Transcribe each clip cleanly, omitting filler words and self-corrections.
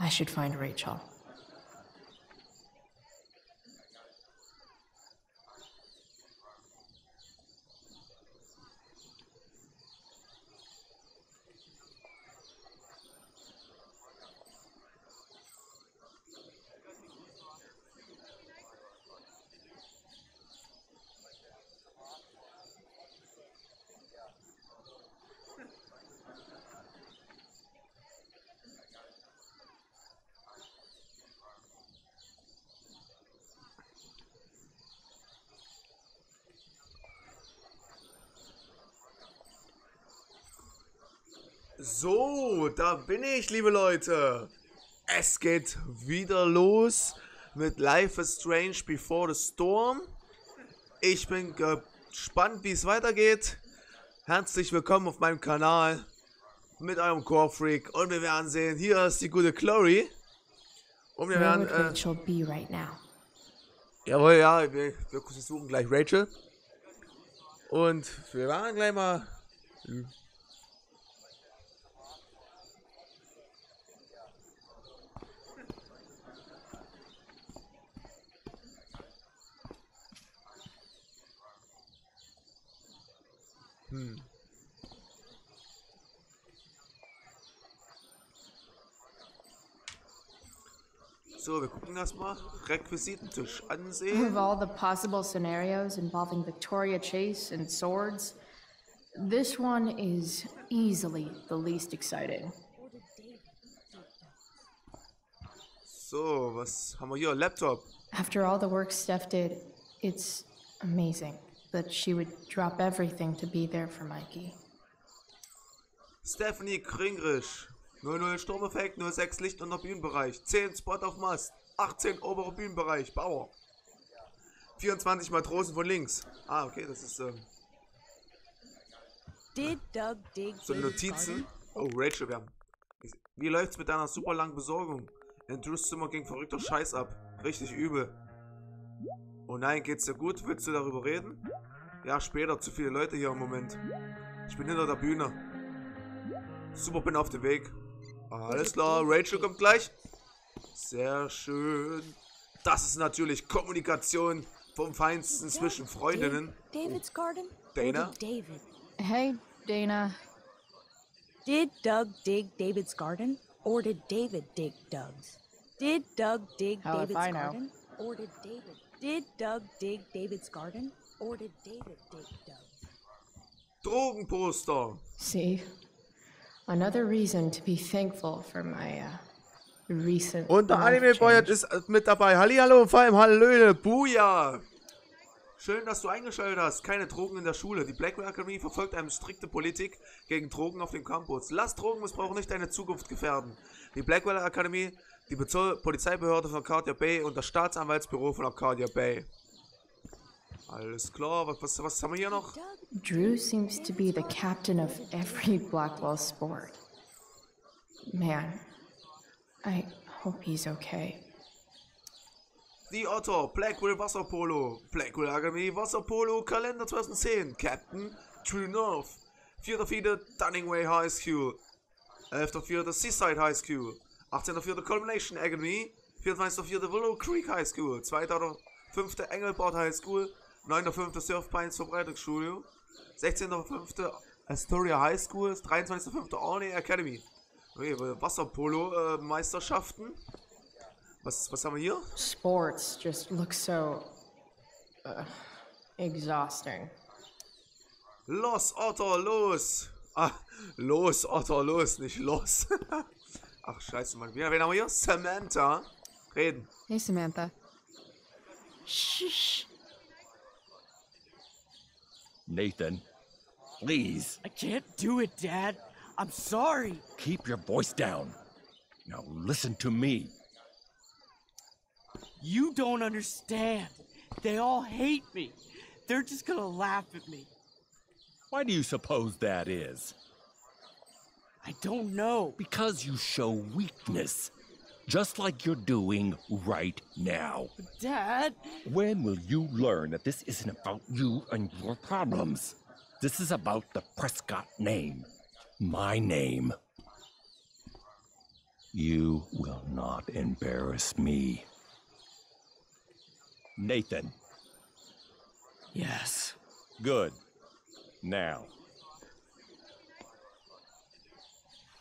I should find Rachel. So, da bin ich, liebe Leute. Es geht wieder los mit Life is Strange Before the Storm. Ich bin gespannt, wie es weitergeht. Herzlich willkommen auf meinem Kanal mit eurem Corefreak. Und wir werden sehen, hier ist die gute Chloe. Und wir werden... Rachel be right now? Jawohl, ja, wir suchen gleich Rachel. Und wir werden gleich mal... So, wir gucken erstmal. Requisitentisch ansehen. Of all the possible scenarios involving Victoria Chase and swords, this one is easily the least exciting. So, was haben wir hier? Laptop. After all the work Steph did, it's amazing that she would drop everything to be there for Mikey. Stephanie Kringrich. 00 Sturmeffekt, 06 Licht unter Bühnenbereich. 10 Spot auf Mast. 18 oberer Bühnenbereich. Bauer. 24 Matrosen von links. Ah, okay, das ist so Notizen. Oh, Rachel, wir haben. Wie läuft's mit deiner super langen Besorgung? In Drews Zimmer ging verrückter Scheiß ab. Richtig übel. Oh nein, geht's dir gut? Willst du darüber reden? Ja, später. Zu viele Leute hier im Moment. Ich bin hinter der Bühne. Super, bin auf dem Weg. Alles klar, Rachel kommt gleich. Sehr schön. Das ist natürlich Kommunikation vom Feinsten zwischen Freundinnen. David's garden? Dana? David. Hey, Dana. Did Doug dig David's garden? Or did David dig Doug's? Did Doug dig How if David's I know? garden? Or did David? Did Doug dig David's garden? Or did David dig Doug's? Drogenposter. See? Another reason to be thankful for my recent. Und der life Anime Boy change. ist mit dabei. Hallihallo und vor allem Hallöle. Buja. Schön, dass du eingeschaltet hast. Keine Drogen in der Schule. Die Blackwell Academy verfolgt eine strikte Politik gegen Drogen auf dem Campus. Lass Drogenmissbrauch nicht deine Zukunft gefährden. Die Blackwell Academy, die Polizeibehörde von Arcadia Bay und das Staatsanwaltsbüro von Arcadia Bay. Alles klar, was haben wir hier noch? Drew seems to be the captain of every Blackwell sport. Man, I hope he's okay. The Otter, Blackwell Wasserpolo, Blackwell Academy Wasserpolo, Kalender 2010, Captain, True North, 4.4. Dunningway High School, 11.4. Seaside High School, 18.4. Culmination Academy, 24.4. Willow Creek High School, 2.5. Engelbart High School, 9.5. Surf Pines Verbreitungsstudio, 16.5. Astoria High School, 23.5. Arney Academy. Okay, Wasserpolo Meisterschaften. Was haben wir hier? Sports just look so exhausting. Los, Otter, los! Ah, los, Otter, los, nicht los. Ach, scheiße, Mann. Wen haben wir hier? Samantha. Reden. Hey, Samantha. Shh. Nathan, please, I can't do it, Dad. I'm sorry. keep your voice down. Now listen to me. You don't understand. They all hate me. They're just gonna laugh at me. Why do you suppose that is? I don't know. Because you show weakness, just like you're doing right now. Dad, When will you learn that this isn't about you and your problems? This is about the Prescott name. My name. You will not embarrass me. Nathan. Yes. Good. Now.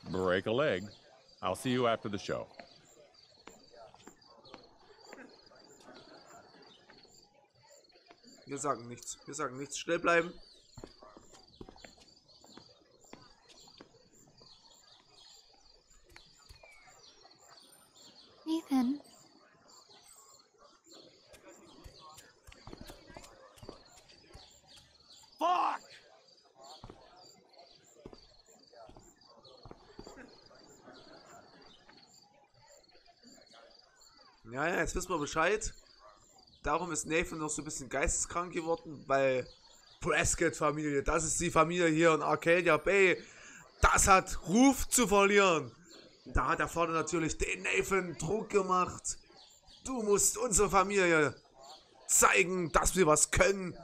Break a leg. I'll see you after the show. Wir sagen nichts. Wir sagen nichts. Schnell bleiben. Nathan. Fuck! Ja, jetzt wissen wir Bescheid. Darum ist Nathan noch so ein bisschen geisteskrank geworden, weil Prescott-Familie, das ist die Familie hier in Arcadia Bay. Das hat Ruf zu verlieren. Da hat der Vater natürlich den Nathan Druck gemacht. Du musst unserer Familie zeigen, dass wir was können.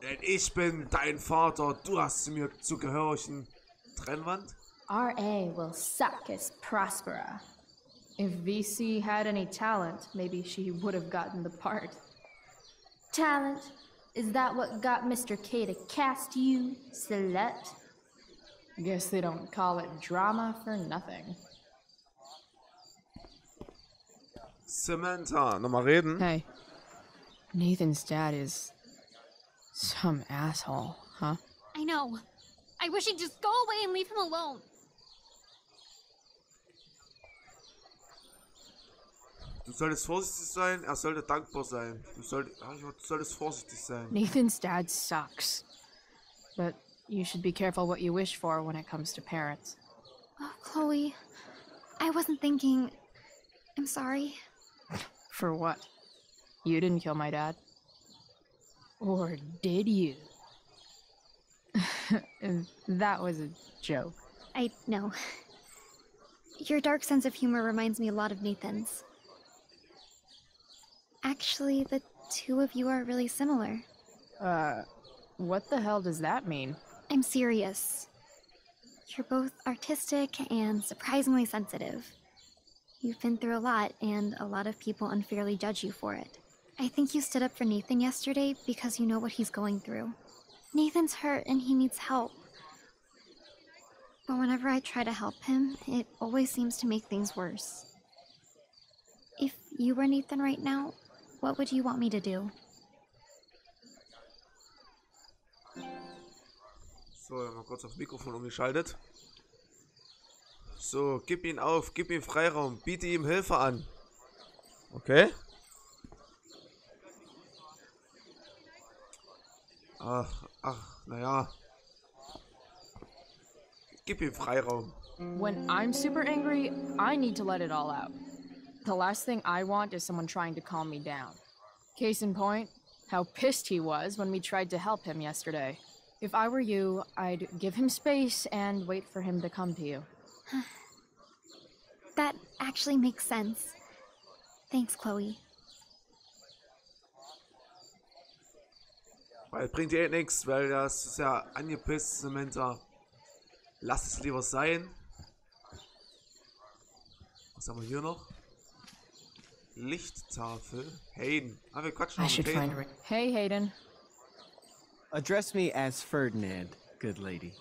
Denn ich bin dein Vater, du hast zu mir zu gehorchen. Trennwand? R.A. will suck as Prospera. If VC had any talent, maybe she would have gotten the part. Talent? Is that what got Mr. K to cast you, slut? Guess they don't call it drama for nothing. Samantha, nochmal reden. Hey, Nathan's dad is some asshole, huh? I know. I wish he'd just go away and leave him alone. Du solltest vorsichtig sein, er sollte dankbar sein. Du solltest vorsichtig sein. Nathan's dad sucks. But you should be careful what you wish for when it comes to parents. Oh, Chloe. I wasn't thinking. I'm sorry. For what? You didn't kill my dad? Or did you? That was a joke. I know. Your dark sense of humor reminds me a lot of Nathan's. Actually, the two of you are really similar. What the hell does that mean? I'm serious. You're both artistic and surprisingly sensitive. You've been through a lot, and a lot of people unfairly judge you for it. I think you stood up for Nathan yesterday because you know what he's going through. Nathan's hurt and he needs help. But whenever I try to help him, it always seems to make things worse. If you were Nathan right now, what would you want me to do? So, mal kurz aufs Mikrofon umgeschaltet. So, gib ihn auf, gib ihm Freiraum, biete ihm Hilfe an. Okay? Naja. Gib ihm Freiraum. When I'm super angry, I need to let it all out. The last thing I want is someone trying to calm me down. Case in point, how pissed he was when we tried to help him yesterday. If I were you, I'd give him space and wait for him to come to you. That actually makes sense. Thanks, Chloe. Weil bringt dir nichts, weil das ist ja angepisst, Samantha. Lass es lieber sein. Was haben wir hier noch? Lichttafel. Hayden. Ah, wir quatschen I noch should mit find Hayden. her. Hey, Hayden. Address me as Ferdinand, good lady.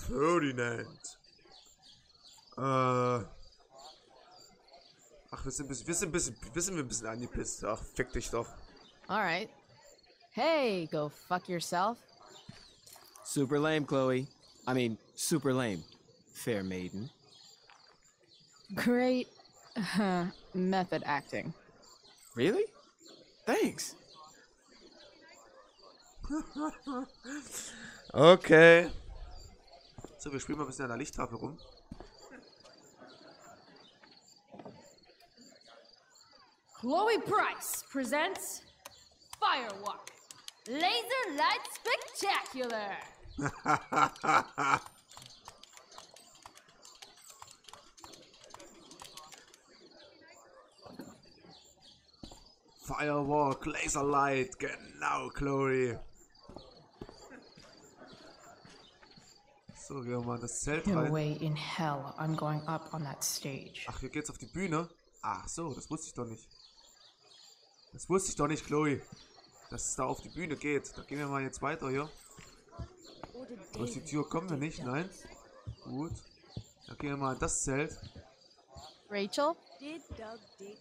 Ferdinand. Ach, wir sind ein bisschen angepisst. Ach, fick dich doch. Alright. Hey, go fuck yourself. Super lame, Chloe. I mean, super lame. Fair maiden. Great method acting. Really? Thanks. Okay. So, wir spielen mal ein bisschen an der Lichttafel rum. Chloe Price presents Firewalk. Laser Light Spectacular. Firewalk, Laser Light, genau, Chloe. So, So, gehen wir mal in das Zelt No rein. way in hell I'm going up on that stage. Ach, hier geht's auf die Bühne. Ach so, das wusste ich doch nicht. Das wusste ich doch nicht, Chloe. Dass es da auf die Bühne geht. Da gehen wir mal jetzt weiter hier. Durch die Tür kommen wir nicht, nein. Gut. Dann gehen wir mal in das Zelt. Rachel? Did Doug dig?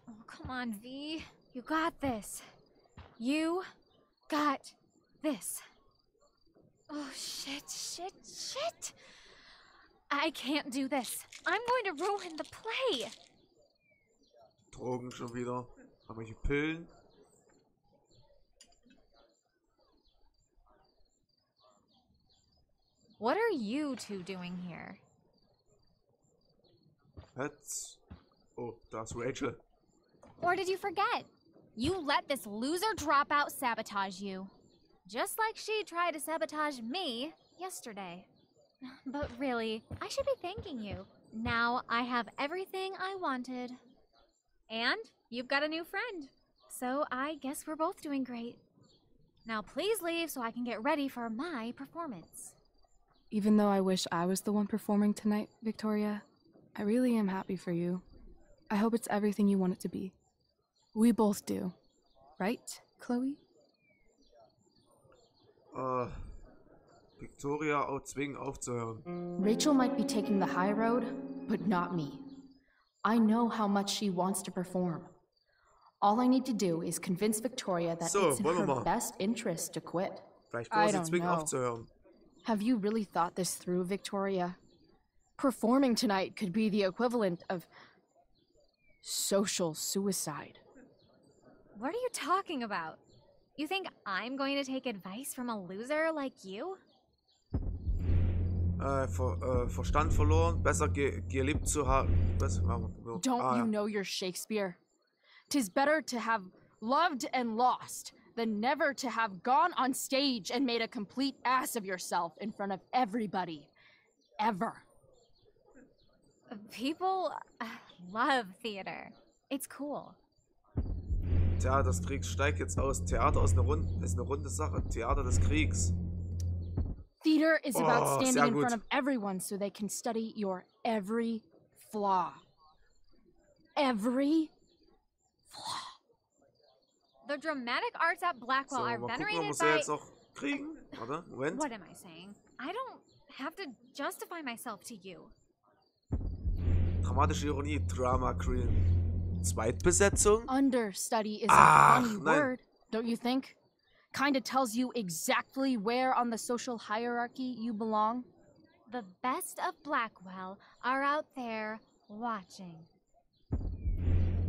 Oh, come on, V. You got this. You got this. Oh, shit. I can't do this. I'm going to ruin the play. Drogen schon wieder. Irgendwelche Pillen. What are you two doing here? Jetzt. Oh, da ist Rachel. Or did you forget? You let this loser dropout sabotage you. Just like she tried to sabotage me yesterday. But really, I should be thanking you. Now I have everything I wanted. And you've got a new friend. So I guess we're both doing great. Now please leave so I can get ready for my performance. Even though I wish I was the one performing tonight, Victoria, I really am happy for you. I hope it's everything you want it to be. We both do. Right, Chloe? Victoria zwingen aufzuhören. Rachel might be taking the high road, but not me. I know how much she wants to perform. All I need to do is convince Victoria that So, it's in wollen wir her mal. best interest to quit. Vielleicht können wir I sie don't zwingen know. aufzuhören. Have you really thought this through, Victoria? Performing tonight could be the equivalent of social suicide. What are you talking about? You think I'm going to take advice from a loser like you? Verstand verloren, besser geliebt zu haben. Don't you know your Shakespeare? 'Tis better to have loved and lost than never to have gone on stage and made a complete ass of yourself in front of everybody. Ever. People love theater. It's cool. Theater des Kriegs steigt jetzt aus. Theater ist eine runde Sache. Theater des Kriegs. Theater is about Oh, standing sehr in gut. front of everyone so they can study your every flaw. Every The dramatic arts at So, Blackwell are mal gucken, ob venerated wir sie by... jetzt noch kriegen. Warte, Moment. What am I saying? I don't have to justify myself to you. Dramatische Ironie, Drama Queen. Zweitbesetzung? understudy is Ah, a funny nein. word, don't you think? Kinda tells you exactly where on the social hierarchy you belong. The best of Blackwell are out there watching.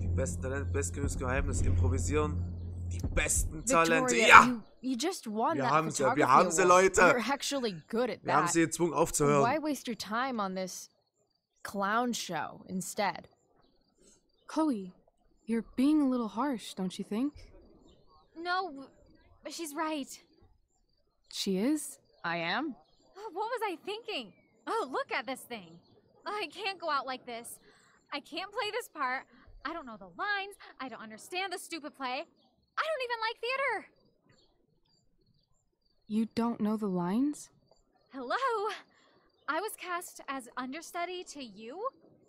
Die besten Talente, bestgenügendes Geheimnis, improvisieren. Die besten Talente, Victoria, ja! you just won Wir that haben sie, photography wir haben sie, award. Leute. You're actually good at Wir haben that. sie gezwungen Why aufzuhören. waste your time on this clown show instead? Chloe, you're being a little harsh, don't you think? No, she's right. She is? I am. Oh, what was I thinking? Oh, look at this thing. I can't go out like this. I can't play this part. I don't know the lines. I don't understand the stupid play. I don't even like theater. You don't know the lines? Hello? I was cast as understudy to you?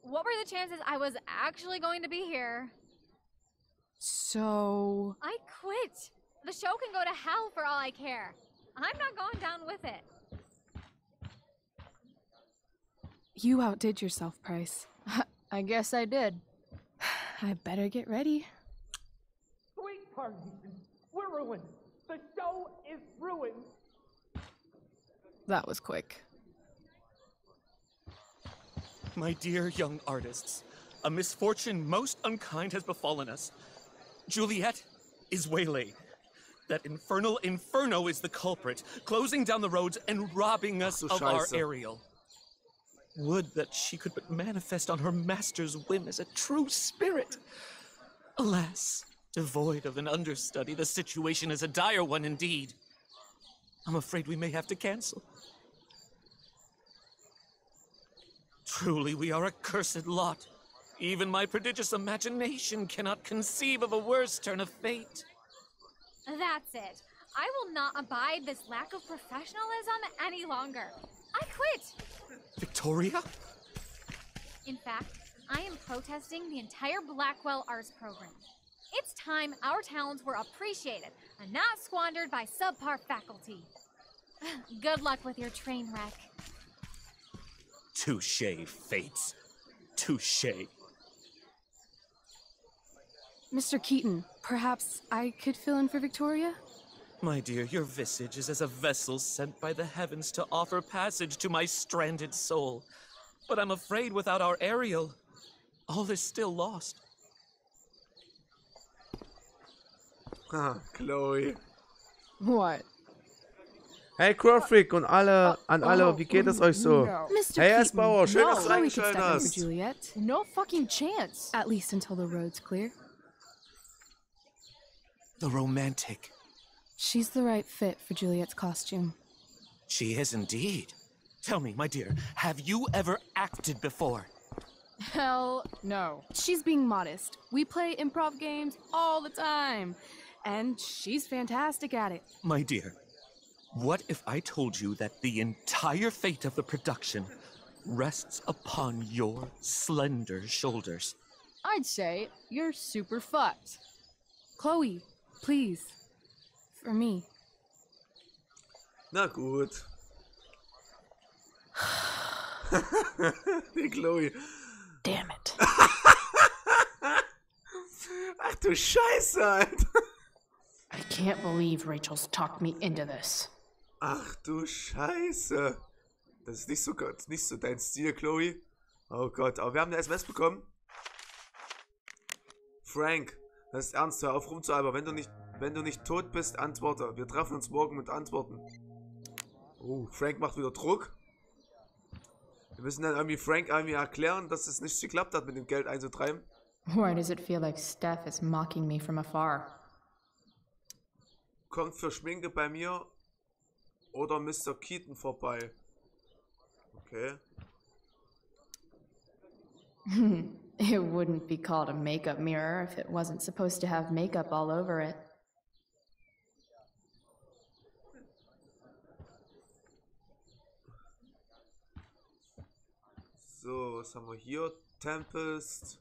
What were the chances I was actually going to be here? So... I quit. The show can go to hell for all I care. I'm not going down with it. You outdid yourself, Price. I guess I did. I better get ready. Sweet Parkinson, we're ruined. The show is ruined. That was quick. My dear young artists, a misfortune most unkind has befallen us. Juliet is waylaid. That infernal inferno is the culprit, closing down the roads and robbing us Ach du of our Scheiße. Ariel. Would that she could but manifest on her master's whim as a true spirit. Alas, devoid of an understudy, the situation is a dire one indeed. I'm afraid we may have to cancel. Truly, we are a cursed lot. Even my prodigious imagination cannot conceive of a worse turn of fate. That's it. I will not abide this lack of professionalism any longer. I quit. Victoria? In fact, I am protesting the entire Blackwell Arts program. It's time our talents were appreciated and not squandered by subpar faculty. Good luck with your train wreck. Touché, Fates. Touché. Mr. Keaton, perhaps I could fill in for Victoria? My dear, your visage is as a vessel sent by the heavens to offer passage to my stranded soul. But I'm afraid without our Ariel, all is still lost. Chloe. What? Hey Corefreak und alle, an alle, wie geht es euch so? No. Hey S-Bauer, schön, dass du Chloe could reingeschaltet step in for hast. Juliet. No fucking chance. At least until the road's clear. The romantic. She's the right fit for Juliet's costume. She is indeed. Tell me, my dear, have you ever acted before? Hell no. She's being modest. We play improv games all the time. And she's fantastic at it. My dear, what if I told you that the entire fate of the production rests upon your slender shoulders? I'd say you're super fucked. Chloe, please. For me. Na gut. Die Chloe. Damn it. Ach du Scheiße, Alter. I can't believe Rachel's talked me into this. Ach du Scheiße. Das ist nicht so dein Stil, Chloe. Oh Gott, aber wir haben eine SMS bekommen. Frank, das ist ernst, hör auf rumzualbern. Wenn du nicht tot bist, antworte. Wir treffen uns morgen mit Antworten. Oh, Frank macht wieder Druck. Wir müssen dann irgendwie Frank erklären, dass es nicht geklappt hat, mit dem Geld einzutreiben. Why does it feel like Steph is mocking me from afar? Kommt für Schminke bei mir oder Mr. Keaton vorbei. Okay. It wouldn't be called a makeup mirror if it wasn't supposed to have makeup all over it. So, was haben wir hier? Tempest.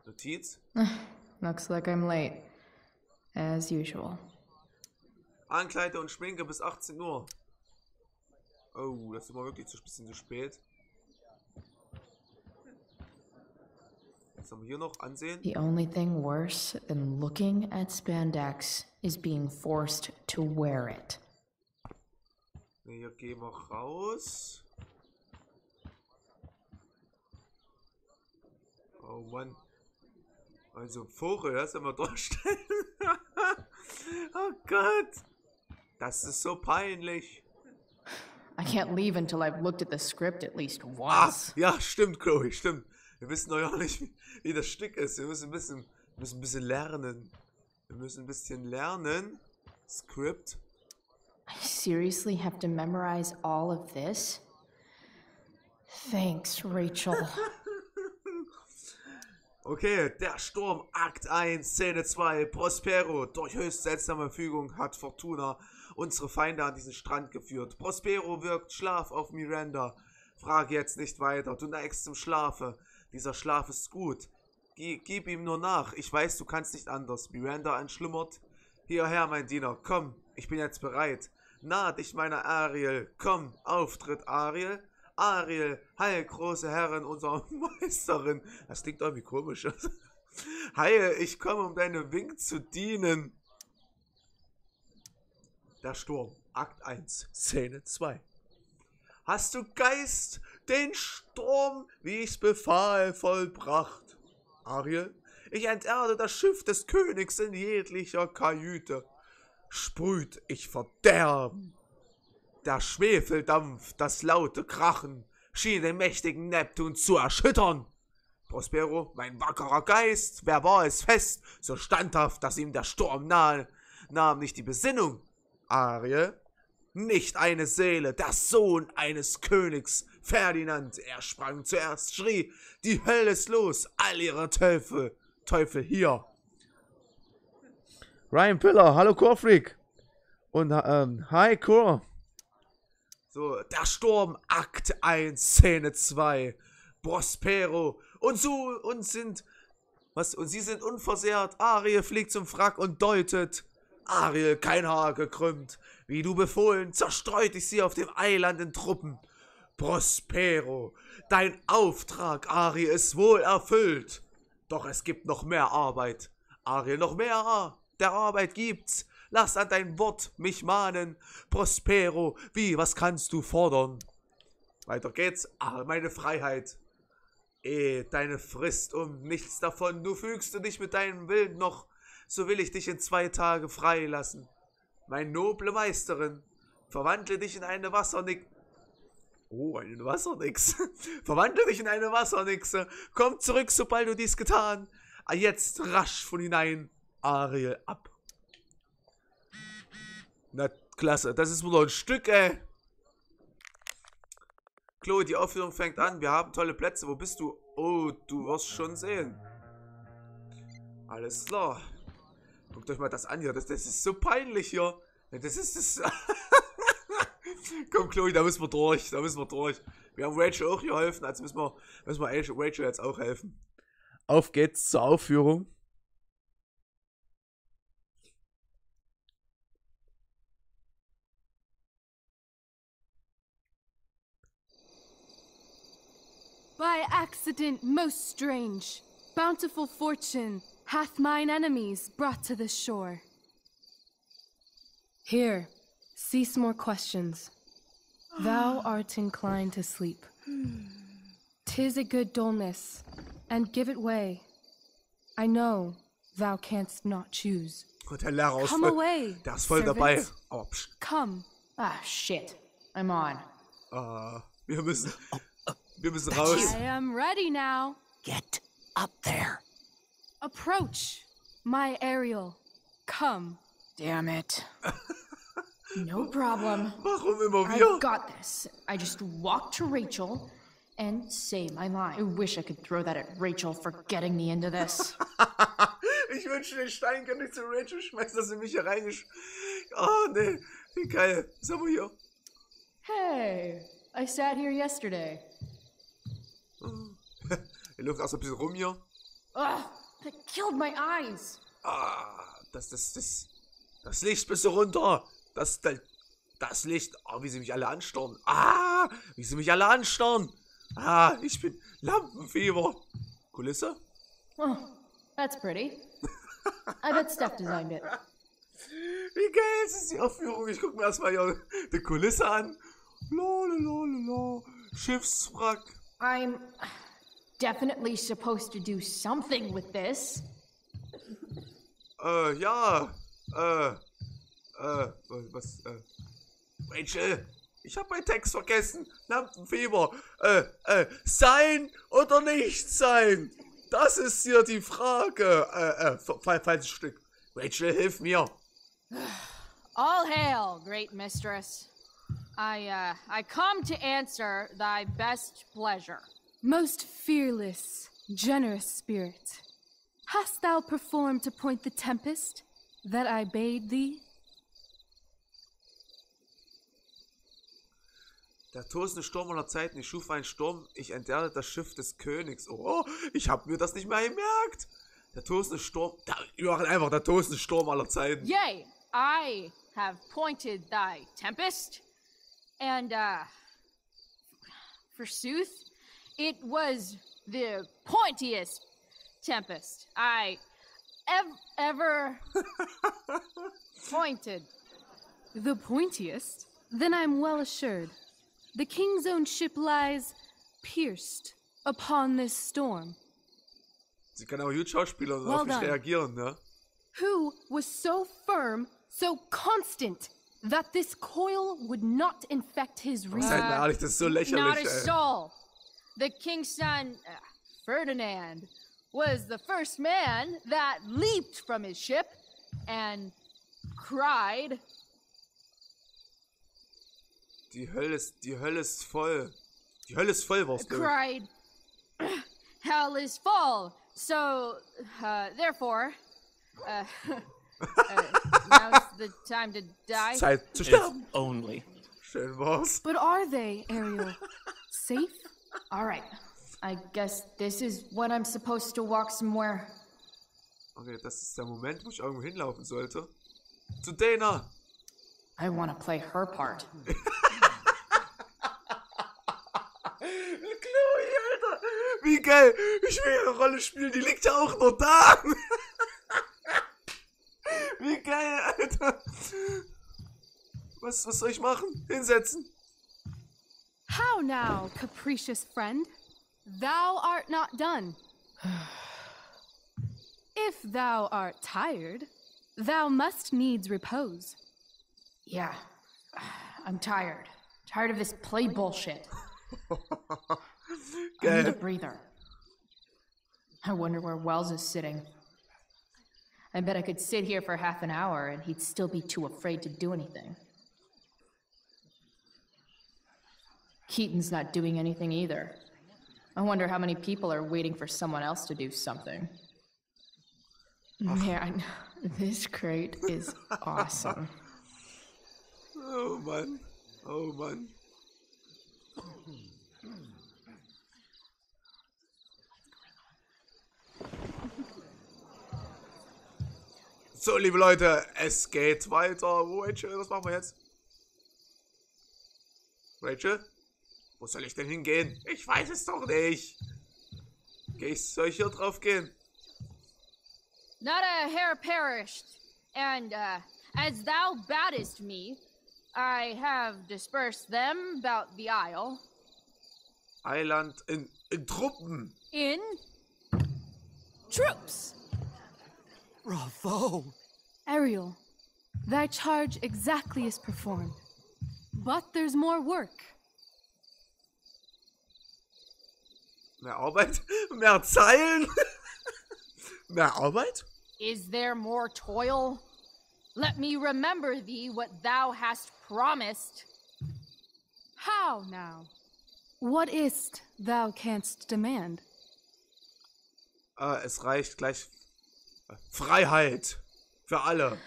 Notiz. Looks like I'm late. As usual. Ankleide und Schminke bis 18 Uhr. Oh, das ist immer wirklich ein bisschen zu spät. Was haben wir hier noch? Ansehen. The only thing worse than looking at spandex is being forced to wear it. Hier gehen wir raus. Oh Mann. Also Vogel, das soll man durchstellen. Oh Gott. Das ist so peinlich. I can't leave until I've looked at the script at least once. Ja, stimmt, Chloe, stimmt. Wir wissen noch ja nicht, wie das Stück ist. Wir müssen ein bisschen lernen. Wir müssen ein bisschen lernen. Script. I seriously have to memorize all of this? Thanks, Rachel. Okay, der Sturm, Akt 1, Szene 2, Prospero. Durch höchst seltsame Fügung hat Fortuna unsere Feinde an diesen Strand geführt. Prospero wirkt Schlaf auf Miranda. Frage jetzt nicht weiter, du neigst zum Schlafe. Dieser Schlaf ist gut. Gib ihm nur nach, ich weiß, du kannst nicht anders. Miranda entschlummert. Hierher, mein Diener, komm, ich bin jetzt bereit. Nah dich meiner Ariel, komm, Auftritt Ariel. Ariel, heil, große Herrin, unserer Meisterin. Das klingt irgendwie komisch. Heil, ich komme, um deine Wink zu dienen. Der Sturm, Akt 1, Szene 2. Hast du Geist, den Sturm, wie ich's befahl, vollbracht? Ariel, ich enterde das Schiff des Königs in jeglicher Kajüte. Sprüht ich Verderben. Der Schwefeldampf, das laute Krachen, schien den mächtigen Neptun zu erschüttern. Prospero, mein wackerer Geist, wer war es fest, so standhaft, dass ihm der Sturm nahe, nahm nicht die Besinnung. Ariel, nicht eine Seele, der Sohn eines Königs, Ferdinand, er sprang zuerst, schrie, die Hölle ist los, all ihre Teufel hier. Ryan Piller, hallo Corefreak. Und hi Core. So, der Sturm, Akt 1, Szene 2. Prospero. Und sie sind unversehrt. Ariel fliegt zum Wrack und deutet. Ariel, kein Haar gekrümmt. Wie du befohlen, zerstreut ich sie auf dem Eiland in Truppen. Prospero, dein Auftrag, Ariel, ist wohl erfüllt. Doch es gibt noch mehr Arbeit. Ariel, noch mehr der Arbeit gibt's. Lass an dein Wort mich mahnen. Prospero, was kannst du fordern? Weiter geht's. Meine Freiheit. Deine Frist nichts davon. Du fügst dich mit deinem Willen noch. So will ich dich in 2 Tage freilassen. Meine noble Meisterin, verwandle dich in eine Wassernix. Oh, eine Wassernix. Verwandle dich in eine Wassernixe. Komm zurück, sobald du dies getan. Jetzt rasch von hinein. Ariel ab. Na, klasse. Das ist wohl noch ein Stück, ey. Chloe, die Aufführung fängt an. Wir haben tolle Plätze. Wo bist du? Oh, du wirst schon sehen. Alles klar. Guckt euch mal das an hier. Das ist so peinlich hier. Das ist das. Komm, Chloe, da müssen wir durch. Wir haben Rachel auch geholfen. Also müssen wir Rachel jetzt auch helfen. Auf geht's zur Aufführung. By accident most strange, bountiful fortune hath mine enemies brought to this shore. Here, cease more questions. Thou art inclined to sleep. 'Tis a good dullness, and give it way. I know thou canst not choose. Der Lehrer Come away, der ist voll dabei. servant. Oh, Come. Ah, shit. I'm on. Wir müssen raus. I am ready now. Get up there. Approach, my Ariel. Come. Damn it. No problem. Warum immer wir? I've got this. I just walk to Rachel and say my line. I wish I could throw that at Rachel for getting me into this. Ich wünsche, den Stein könnte ich zu Rachel schmeißen, dass sie mich hier reingesch... Oh, nee. Wie geil. Was haben wir hier? Hey, I sat here yesterday. Er läuft auch so ein bisschen rum hier. Ugh, that killed my eyes. Das Licht bist du runter. Das Licht. Oh, wie sie mich alle anstarren. Wie sie mich alle anstarren. Ich bin Lampenfieber. Kulisse? Oh, that's pretty. I bet Steph designed it. Wie geil ist die Aufführung? Ich guck mir erstmal hier die Kulisse an. Lalalala. Schiffswrack. I'm definitely supposed to do something with this. Rachel, ich hab meinen Text vergessen. Lampenfieber. Sein oder nicht sein? Das ist hier die Frage. Falsches Stück. Rachel, hilf mir. All hail, great mistress. I come to answer thy best pleasure. Most fearless, generous spirit, hast thou performed to point the tempest that I bade thee? Der tosende Sturm aller Zeiten, ich schuf einen Sturm, ich enterde das Schiff des Königs. Oh, ich hab mir das nicht mehr gemerkt. Der tosende Sturm, einfach der tosende Sturm aller Zeiten. Yea, I have pointed thy tempest, and, forsooth, it was the pointiest tempest I ever pointed. The pointiest? Then I'm well assured. The king's own ship lies pierced upon this storm. Sie kann auch gut schauspielern und auf mich reagieren, ne? Who was so firm, so constant, that this coil would not infect his reason? Seid mal ehrlich, das ist so lächerlich, Not a soul. The king's son, Ferdinand, was the first man that leaped from his ship and cried. Die Hölle ist voll. Die Hölle ist voll, was du? Cried, hell is full. So, therefore, Now's the time to die? Zeit zu sterben. If only. Schön war's. But are they, Ariel? Safe? Alright. I guess this is when I'm supposed to walk somewhere. Okay, das ist der Moment, wo ich irgendwo hinlaufen sollte. Zu Dana. I want to play her part. Chloe, Alter. Wie geil. Ich will ihre Rolle spielen. Die liegt ja auch noch da. Wie geil, Alter. Was soll ich machen? Hinsetzen. How now, capricious friend? Thou art not done. If thou art tired, thou must needs repose. Yeah. I'm tired. Tired of this play bullshit. I need a breather. I wonder where Wells is sitting. I bet I could sit here for half an hour and he'd still be too afraid to do anything. Keaton's not doing anything either. I wonder how many people are waiting for someone else to do something. Man, this crate is awesome. Oh Mann. Oh Mann. So, liebe Leute, es geht weiter. Rachel, was machen wir jetzt? Rachel? Wo soll ich denn hingehen? Ich weiß es doch nicht. Soll ich hier drauf gehen? Not a hair perished, and as thou badest me, I have dispersed them about the isle. Eiland in Truppen. In troops. Bravo! Ariel, thy charge exactly is performed. But there's more work. Mehr Arbeit? Mehr Zeilen? Mehr Arbeit? Is there more toil? Let me remember thee what thou hast promised. How now? What is't thou canst demand? Es reicht gleich. Freiheit. Für alle.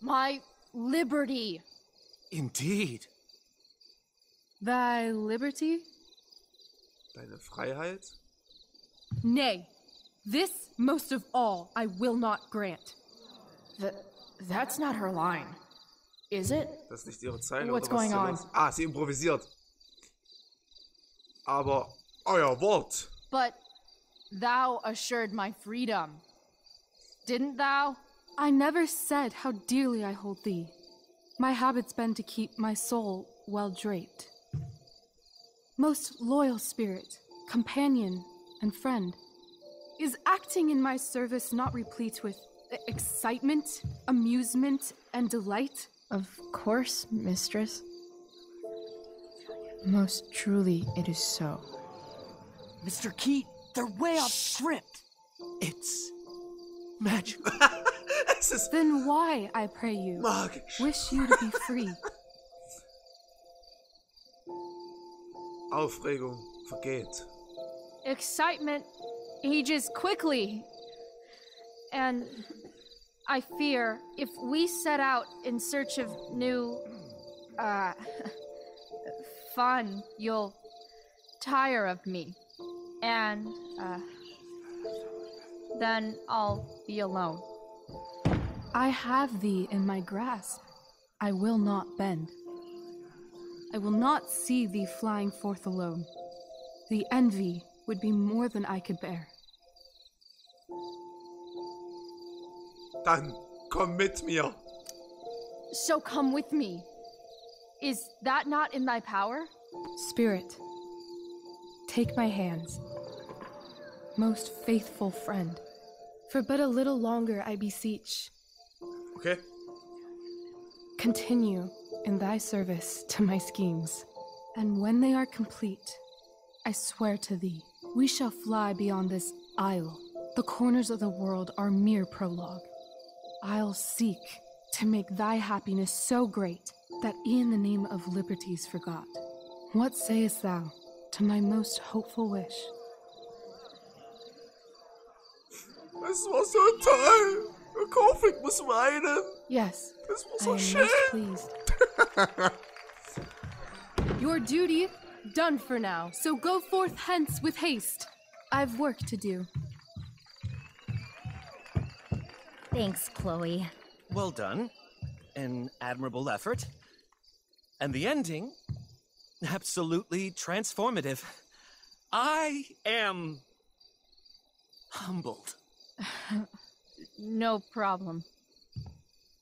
My liberty. Indeed. Thy liberty? Deine Freiheit? Nay, this most of all I will not grant. That's not her line, is it? Das ist nicht ihre Zeile. What's oder was going on? Los? Ah, sie improvisiert. Aber euer Wort. But thou assured my freedom. Didn't thou? I never said how dearly I hold thee. My habit's been to keep my soul well draped. Most loyal spirit, companion, and friend, is acting in my service not replete with excitement, amusement, and delight? Of course, mistress. Most truly, it is so. Mr. Keat, they're way off script. It's magic. Then why, I pray you, Magisch. wish you to be free? Aufregung vergeht. Excitement ages quickly. And I fear if we set out in search of new, fun, you'll tire of me. And, then I'll be alone. I have thee in my grasp. I will not bend. I will not see thee flying forth alone. The envy would be more than I could bear. Dann komm mit mir. So come with me. Is that not in thy power? Spirit, take my hands. Most faithful friend, for but a little longer I beseech. Okay. Continue in thy service to my schemes, and when they are complete, I swear to thee, we shall fly beyond this isle. The corners of the world are mere prologue. I'll seek to make thy happiness so great that e'en the name of liberty's forgot. What sayest thou to my most hopeful wish? Es war so toll. Corefreak muss weinen. Yes, Das muss I so am schön. most pleased. Your duty done for now, so go forth hence with haste. I've work to do. Thanks, Chloe. Well done. An admirable effort. And the ending, absolutely transformative. I am humbled. No problem.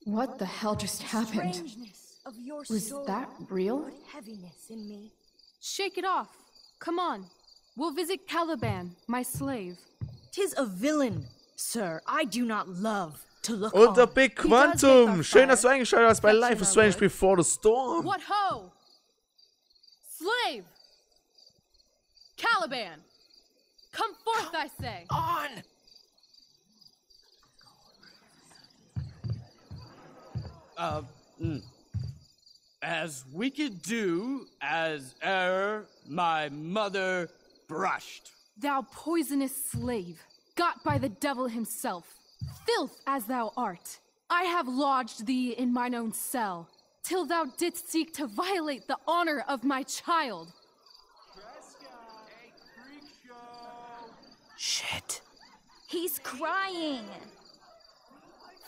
What the hell just happened? Strangeness of your Was story that real? put heaviness in me. Shake it off. Come on. We'll visit Caliban, my slave. 'Tis a villain, sir. I do not love to look Und der on. Big He does make Quantum. our Schön, dass du fire. eingeschaltet hast bei Fetch Life in is our Strange wood. Before the Storm. What ho? Slave! Caliban! Come forth, I say! On! As we could do as e'er my mother brushed. Thou poisonous slave, got by the devil himself, filth as thou art, I have lodged thee in mine own cell, till thou didst seek to violate the honor of my child. Shit. He's crying.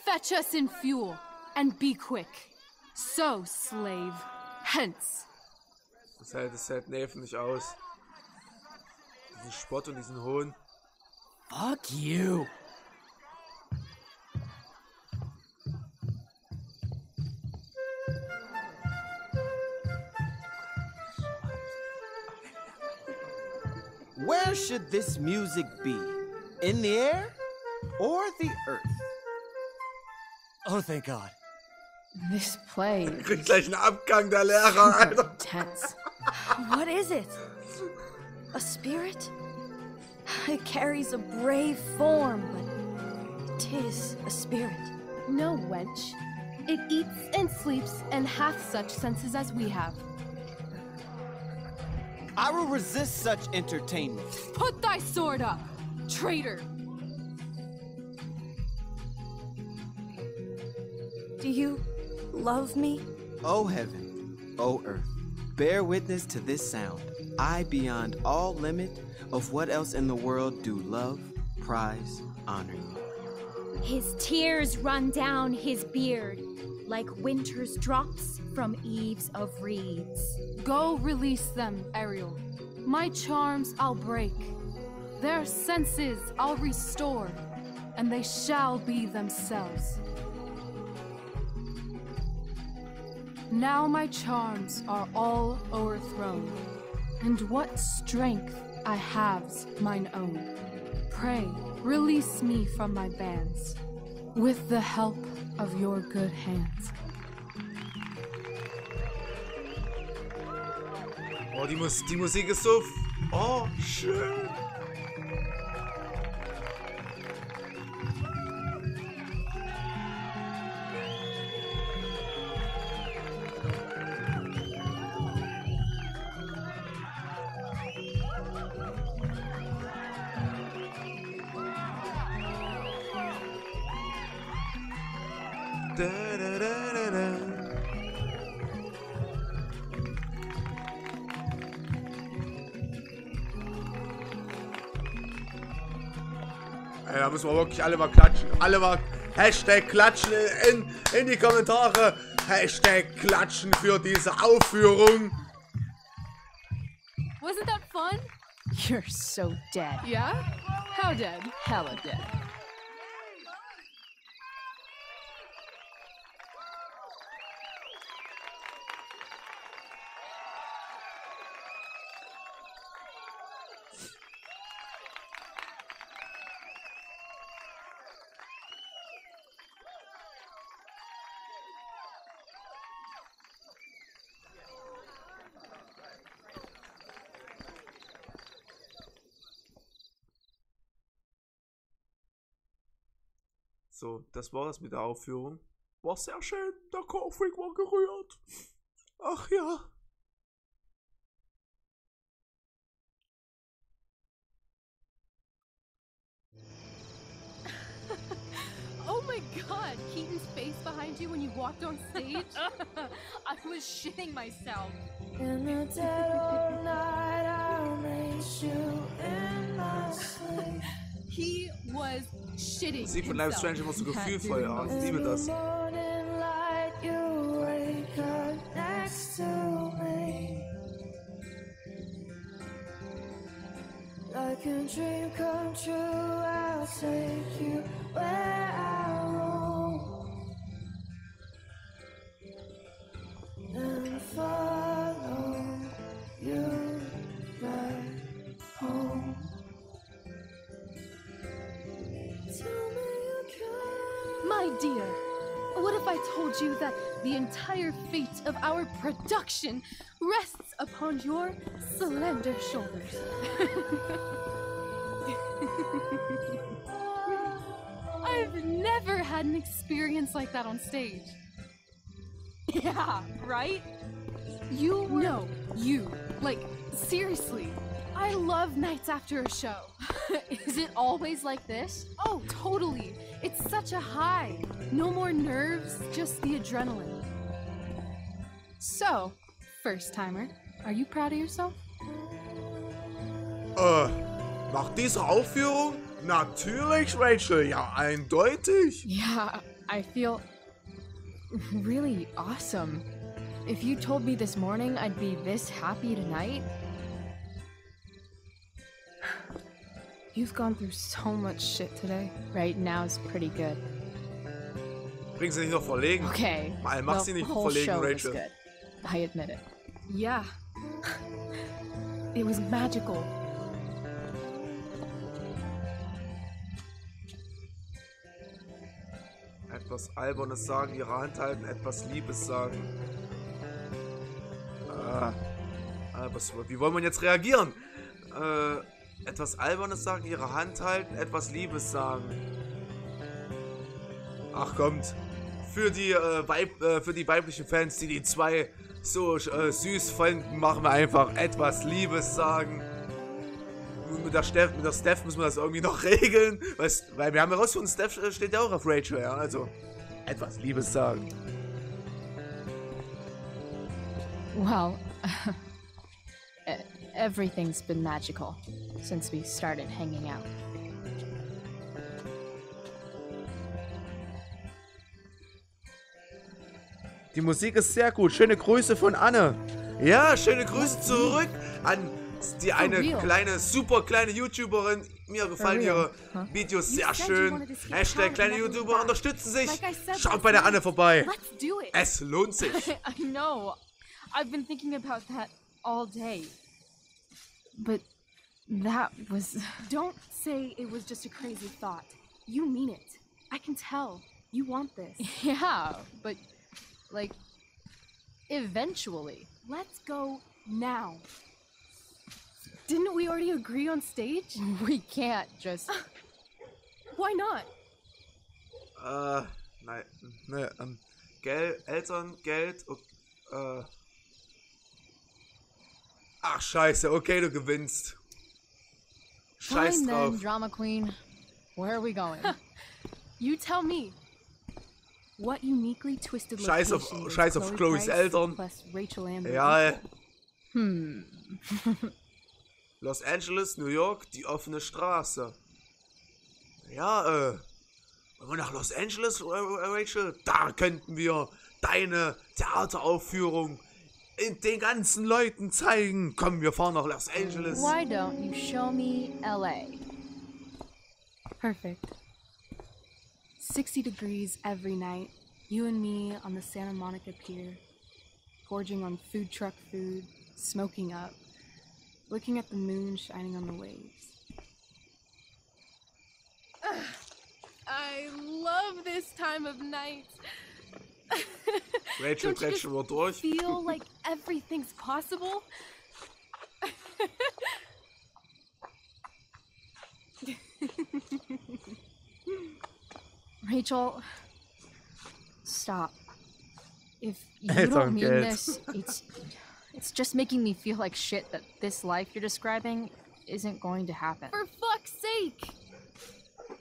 Fetch us in fuel, and be quick. So, slave, hence. Das hält Neven nicht aus. Diesen Spott und diesen Hohn. Fuck you. Where should this music be? In the air or the earth? Oh, thank God. This play Kriegt gleich einen Abgang, der Lehrer, Alter. intense. What is it? A spirit? It carries a brave form, but 'tis a spirit. No, wench. It eats and sleeps and hath such senses as we have. I will resist such entertainment. Put thy sword up, traitor! Do you love me? O heaven, O earth, bear witness to this sound. I, beyond all limit of what else in the world do love, prize, honor you. His tears run down his beard like winter's drops from eaves of reeds. Go release them, Ariel. My charms I'll break. Their senses I'll restore, and they shall be themselves. Now my charms are all o'erthrown, and what strength I have's mine own. Pray, release me from my bands, with the help of your good hands. Oh, die Musik ist so... Oh, schön. Da, da, da, da, da. Ey, da müssen wir wirklich alle mal klatschen. Alle mal Hashtag klatschen in die Kommentare. Hashtag klatschen für diese Aufführung. Wasn't that fun? You're so dead. Yeah? How dead? Hella dead. So, das war das mit der Aufführung. War sehr schön. Der Corefreak war gerührt. Ach ja. Oh my god, Keaton's face behind you when you walked on stage? I was shitting myself. In the dead of night, I'll make you in my sleep. He was shitting Musik von Life is Strange immer so gefühlvoll, ja. Ich liebe das. Morning light, you wake up next to me. Like a dream come true, I'll take you where I roam and follow you back home. My dear, what if I told you that the entire fate of our production rests upon your slender shoulders? I've never had an experience like that on stage. Yeah, right? You were... No, you. Like, seriously. I love nights after a show. Is it always like this? Oh, totally. It's such a high. No more nerves, just the adrenaline. So, first timer, are you proud of yourself? Nach dieser Aufführung? Natürlich, Rachel, ja, eindeutig. Yeah, I feel really awesome. If you told me this morning I'd be this happy tonight. You've gone through so much shit today. Right now is pretty good. Bring sie nicht noch verlegen. Okay. Mal, mach sie nicht noch whole verlegen, show Rachel. was good. I admit it. Yeah. It was magical. Etwas Albernes sagen, ihre Hand halten, etwas Liebes sagen. Wie wollen wir jetzt reagieren? Etwas Albernes sagen, ihre Hand halten, etwas Liebes sagen. Ach kommt. Für die weiblichen Fans, die die zwei so süß fanden, machen wir einfach etwas Liebes sagen. Mit der Steph müssen wir das irgendwie noch regeln. Weil wir haben herausgefunden, Steph steht ja auch auf Rachel, ja. Also etwas Liebes sagen. Well, everything's been magical since we started hanging out. Die Musik ist sehr gut. Schöne Grüße von Anne. Ja, schöne Grüße zurück an die eine kleine, super kleine YouTuberin. Mir gefallen ihre Videos sehr schön. Hashtag kleine YouTuber unterstützen sich. Schaut bei der Anne vorbei. Es lohnt sich. I know. I've been thinking about that all day. But that was... Don't say it was just a crazy thought. You mean it. I can tell. You want this. Yeah, but... like... eventually. Let's go now. Didn't we already agree on stage? We can't just... Why not? Nein, Eltern, Geld, Ach, scheiße, okay, du gewinnst. Scheiß Fine drauf. then, drama queen. Where are we going? You tell me. What uniquely twisted Scheiß auf Chloes Eltern. Rachel Ja. Los Angeles, New York, die offene Straße. Ja, wollen wir nach Los Angeles, Rachel? Da könnten wir deine Theateraufführung in den ganzen Leuten zeigen. Komm, wir fahren nach Los Angeles. Why don't you show me LA? Perfect. 60 degrees every night. You and me on the Santa Monica Pier. Gorging on food truck food. Smoking up. Looking at the moon shining on the waves. I love this time of night. Rachel quetscht schon mal durch. Feel like everything's possible? Rachel, stop. If you don't mean this, it's just making me feel like shit that this life you're describing isn't going to happen. For fuck's sake!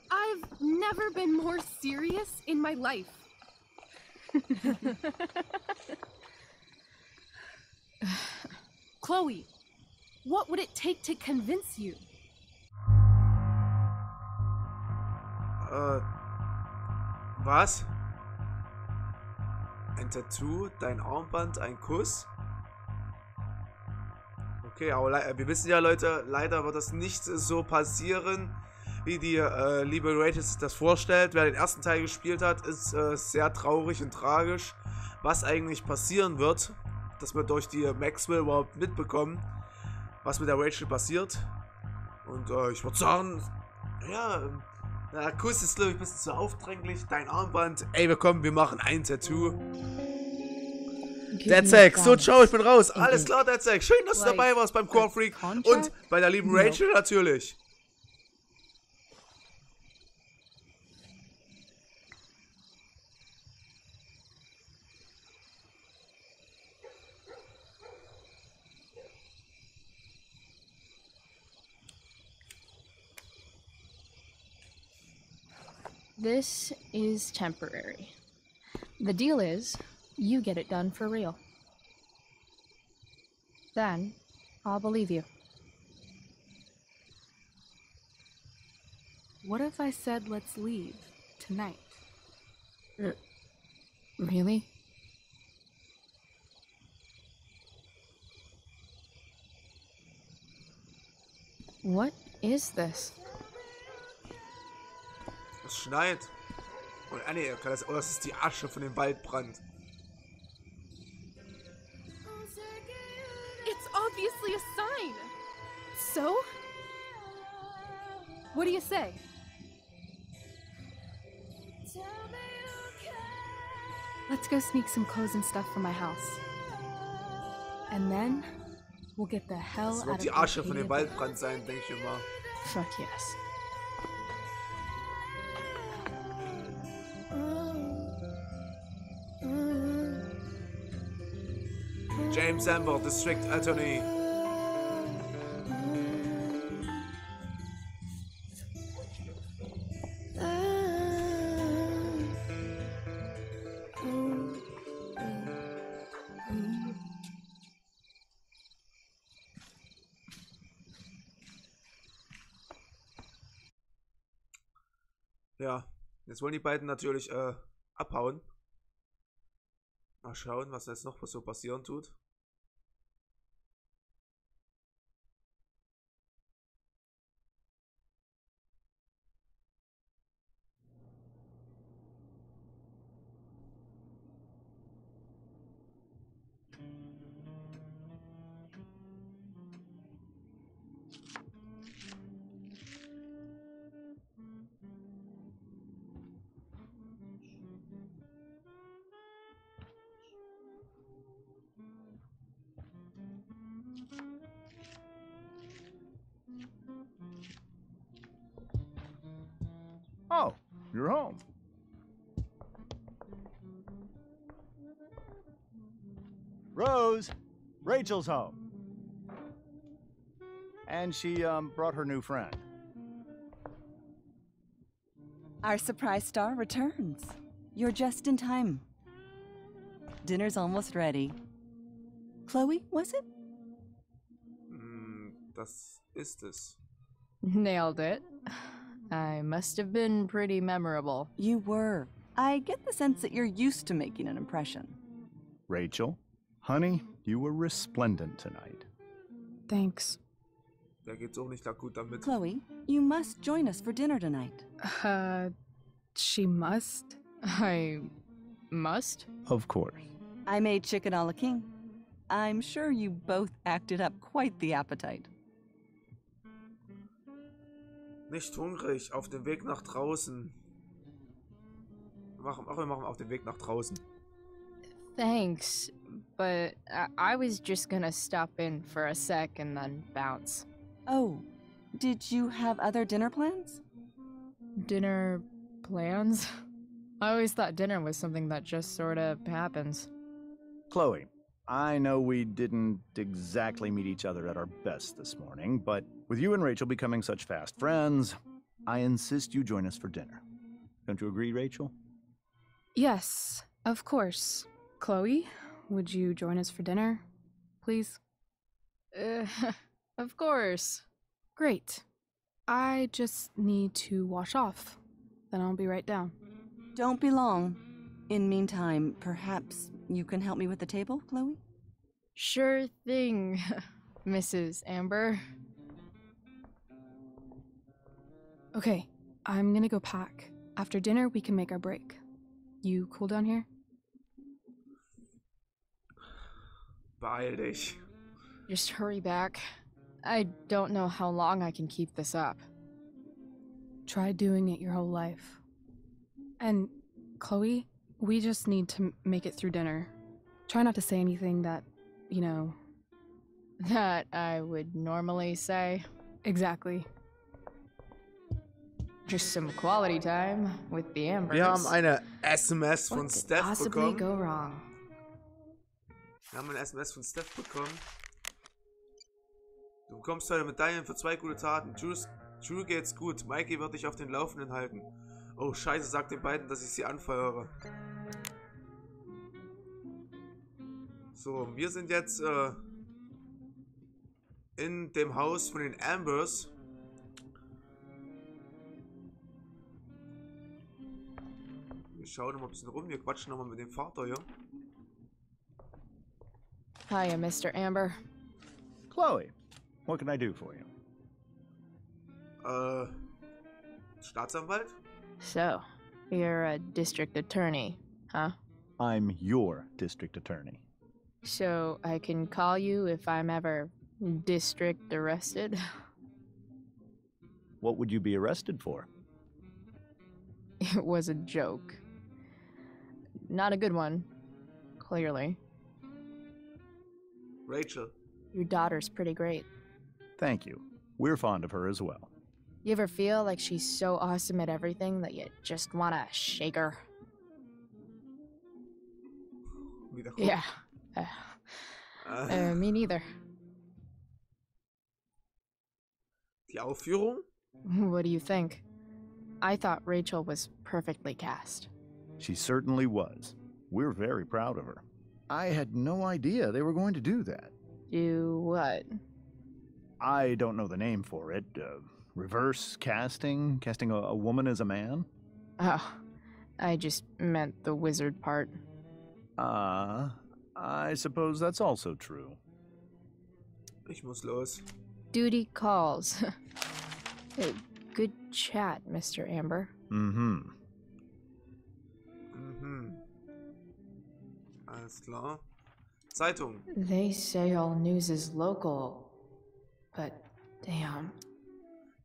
I've never been more serious in my life. Chloe, what would it take to convince you? Was? Ein Tattoo, dein Armband, ein Kuss? Okay, aber wir wissen ja, Leute, leider wird das nicht so passieren, wie die liebe Rachel sich das vorstellt. Wer den ersten Teil gespielt hat, ist sehr traurig und tragisch, was eigentlich passieren wird, dass wir durch die Maxwell überhaupt mitbekommen, was mit der Rachel passiert. Und ich würde sagen, ja, der Kuss ist, glaube ich, ein bisschen zu aufdringlich. Dein Armband, ey, wir machen ein Tattoo. Deadsack, so ciao, ich bin raus. Alles klar, Deadsack. Schön, dass du dabei warst beim Corefreak und bei der lieben Rachel natürlich. This is temporary. The deal is, you get it done for real. Then, I'll believe you. What if I said let's leave tonight? Really? What is this? Es schneit. Und nee, das ist die Asche von dem Waldbrand. It's obviously a sign. So? What do you say? Let's go sneak some clothes and stuff from my house. And then we'll get the hell Das out wird of die Asche von dem Waldbrand sein, denke ich mal. Fuck yes. James Amber, District Attorney. Ja, jetzt wollen die beiden natürlich abhauen. Mal schauen, was jetzt noch so passieren tut. Oh, you're home. Rose, Rachel's home. And she brought her new friend. Our surprise star returns. You're just in time. Dinner's almost ready. Chloe, was it? Das ist es. Nailed it. I must have been pretty memorable. You were. I get the sense that you're used to making an impression. Rachel, honey, you were resplendent tonight. Thanks. Da geht's auch nicht gut damit. Chloe, you must join us for dinner tonight. She must? I must? Of course. I made chicken a la king. I'm sure you both acted up quite the appetite. Nicht hungrig, auf dem Weg nach draußen. Wir machen auf dem Weg nach draußen. Thanks, but I was just gonna stop in for a sec and then bounce. Oh, did you have other dinner plans? Dinner plans? I always thought dinner was something that just sort of happens. Chloe, I know we didn't exactly meet each other at our best this morning, but with you and Rachel becoming such fast friends, I insist you join us for dinner. Don't you agree, Rachel? Yes, of course. Chloe, would you join us for dinner, please? Of course. Great. I just need to wash off. Then I'll be right down. Don't be long. In meantime, perhaps you can help me with the table, Chloe? Sure thing, Mrs. Amber. Okay, I'm gonna go pack. After dinner, we can make our break. You cool down here? Beeil dich. Just hurry back. I don't know how long I can keep this up. Try doing it your whole life. And, Chloe, we just need to make it through dinner. Try not to say anything that, you know... That I would normally say. Exactly. Just some quality time with the Ambers. Wir haben eine SMS von What could Steph possibly bekommen. go wrong? Wir haben eine SMS von Steph bekommen. Du bekommst heute Medaillen für 2 gute Taten. Drew geht's gut. Mikey wird dich auf den Laufenden halten. Oh, scheiße, sag den beiden, dass ich sie anfeuere. So, wir sind jetzt in dem Haus von den Ambers. Wir schauen noch mal ein bisschen rum. Wir quatschen noch mal mit dem Vater hier. Hiya, Mr. Amber. Chloe, what can I do for you? Staatsanwalt? So, you're a district attorney, huh? I'm your district attorney. So, I can call you if I'm ever district arrested? What would you be arrested for? It was a joke. Not a good one, clearly. Rachel. Your daughter's pretty great. Thank you. We're fond of her as well. You ever feel like she's so awesome at everything that you just wanna shake her? Yeah. Me neither. Die Aufführung? What do you think? I thought Rachel was perfectly cast. She certainly was. We're very proud of her. I had no idea they were going to do that. Do what? I don't know the name for it. Reverse casting? Casting a woman as a man? Oh, I just meant the wizard part. I suppose that's also true. Ich muss los. Duty calls. Good chat, Mr. Amber. Mm-hmm. Alles klar. Zeitung. They say all news is local, but damn.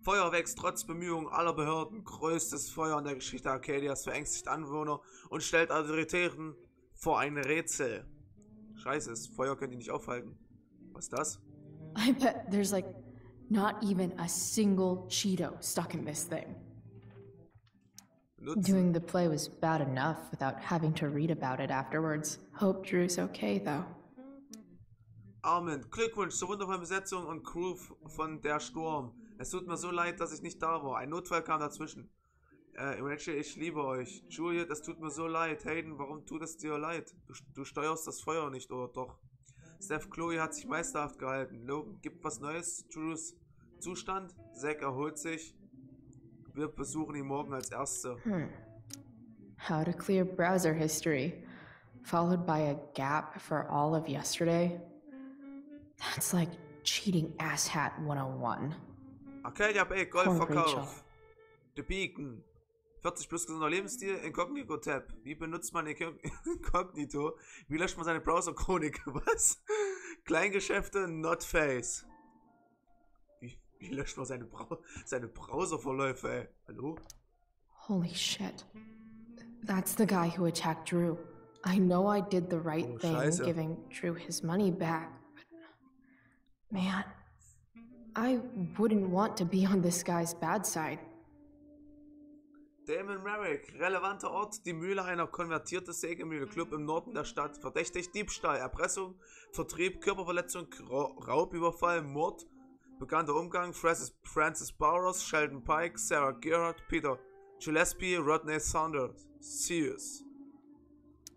Feuer wächst trotz Bemühungen aller Behörden. Größtes Feuer in der Geschichte Arcadias verängstigt Anwohner und stellt Autoritäten vor ein Rätsel. Scheiße, das Feuer könnt ihr nicht aufhalten. Was ist das? I bet there's like not even a single Cheeto stuck in this thing. Doing the play was bad enough without having to read about it afterwards. Hope Drew's okay, though. Armin, Glückwunsch zur wundervollen Besetzung und Crew von Der Sturm. Es tut mir so leid, dass ich nicht da war. Ein Notfall kam dazwischen. Rachel, ich liebe euch. Juliet, es tut mir so leid. Hayden, warum tut es dir leid? Du steuerst das Feuer nicht, oder doch? Steph, Chloe hat sich meisterhaft gehalten. Logan gibt was Neues. Drews Zustand. Zack erholt sich. Wir besuchen ihn morgen als Erste. How to clear browser history, followed by a gap for all of yesterday. That's like cheating asshat 101. Arcadia Bay, Golfverkauf. Rachel. The Beacon. 40 plus gesunder Lebensstil, Inkognito-Tab. Wie benutzt man Inkognito? Wie löscht man seine Browser-Chronik? Was? Kleingeschäfte, not face. Wie löscht man seine Browserverläufe, ey? Hallo? Holy shit. That's the guy who attacked Drew. I know I did the right thing, Scheiße. giving Drew his money back. But man, I wouldn't want to be on this guy's bad side. Damon Merrick, relevanter Ort, die Mühle einer konvertierten Sägemühle-Club im Norden der Stadt. Verdächtig Diebstahl, Erpressung, Vertrieb, Körperverletzung, Raubüberfall, Mord, Bekannter Umgang: Francis Bowers, Sheldon Pike, Sarah Gerhardt, Peter Gillespie, Rodney Saunders. Sears.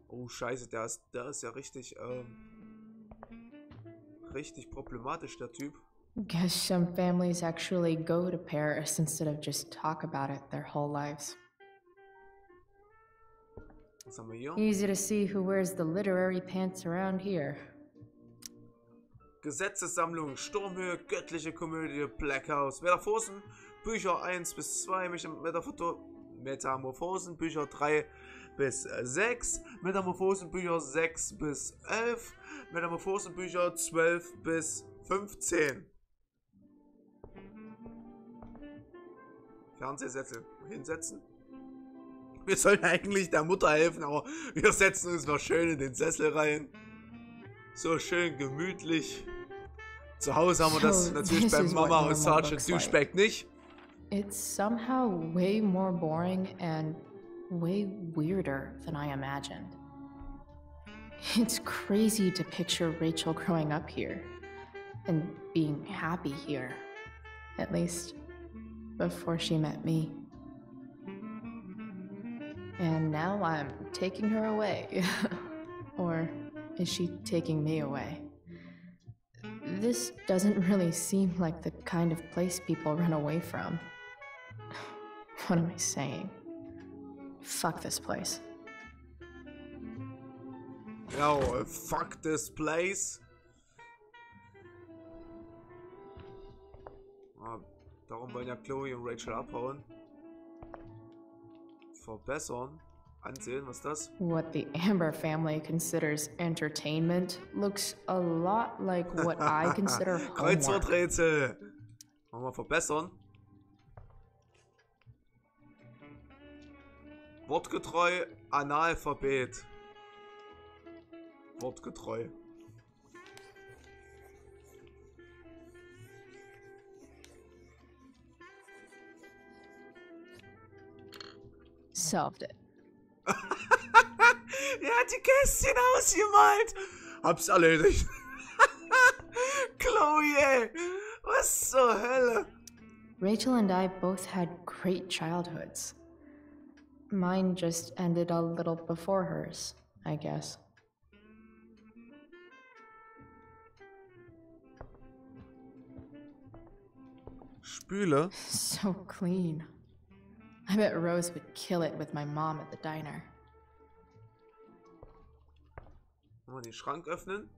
Oh scheiße, der ist ja richtig, richtig problematisch, der Typ. Guess some families actually go to Paris instead of just talk about it their whole lives. Was haben wir hier? Easy to see who wears the literary pants around here. Gesetzessammlung, Sturmhöhe, göttliche Komödie, Black House, Metamorphosen, Bücher 1 bis 2, Metamorphosen, Bücher 3 bis 6, Metamorphosen, Bücher 6 bis 11, Metamorphosen, Bücher 12 bis 15. Fernsehsessel hinsetzen. Wir sollen eigentlich der Mutter helfen, aber wir setzen uns mal schön in den Sessel rein. So schön gemütlich. Zu Hause haben wir das natürlich bei Mama und Sergeant Douchebag nicht. It's somehow way more boring and way weirder than I imagined. It's crazy to picture Rachel growing up here and being happy here, at least before she met me. And now I'm taking her away. Or is she taking me away? This doesn't really seem like the kind of place people run away from. What am I saying? Fuck this place. Ja, fuck this place. Darum wollen ja Chloe und Rachel abhauen. Verbessern. Ansehen, was ist das? What the Amber family considers entertainment looks a lot like what I consider homework. Kreuzworträtsel. Machen wir verbessern. Wortgetreu, Analphabet. Wortgetreu. Solved it. Er hat die Kästchen ausgemalt. Hab's erledigt. Chloe, ey. Was zur Hölle? Rachel and I both had great childhoods. Mine just ended a little before hers, I guess. Spüle. So clean. I bet Rose would kill it with my mom at the diner. Mal den Schrank öffnen.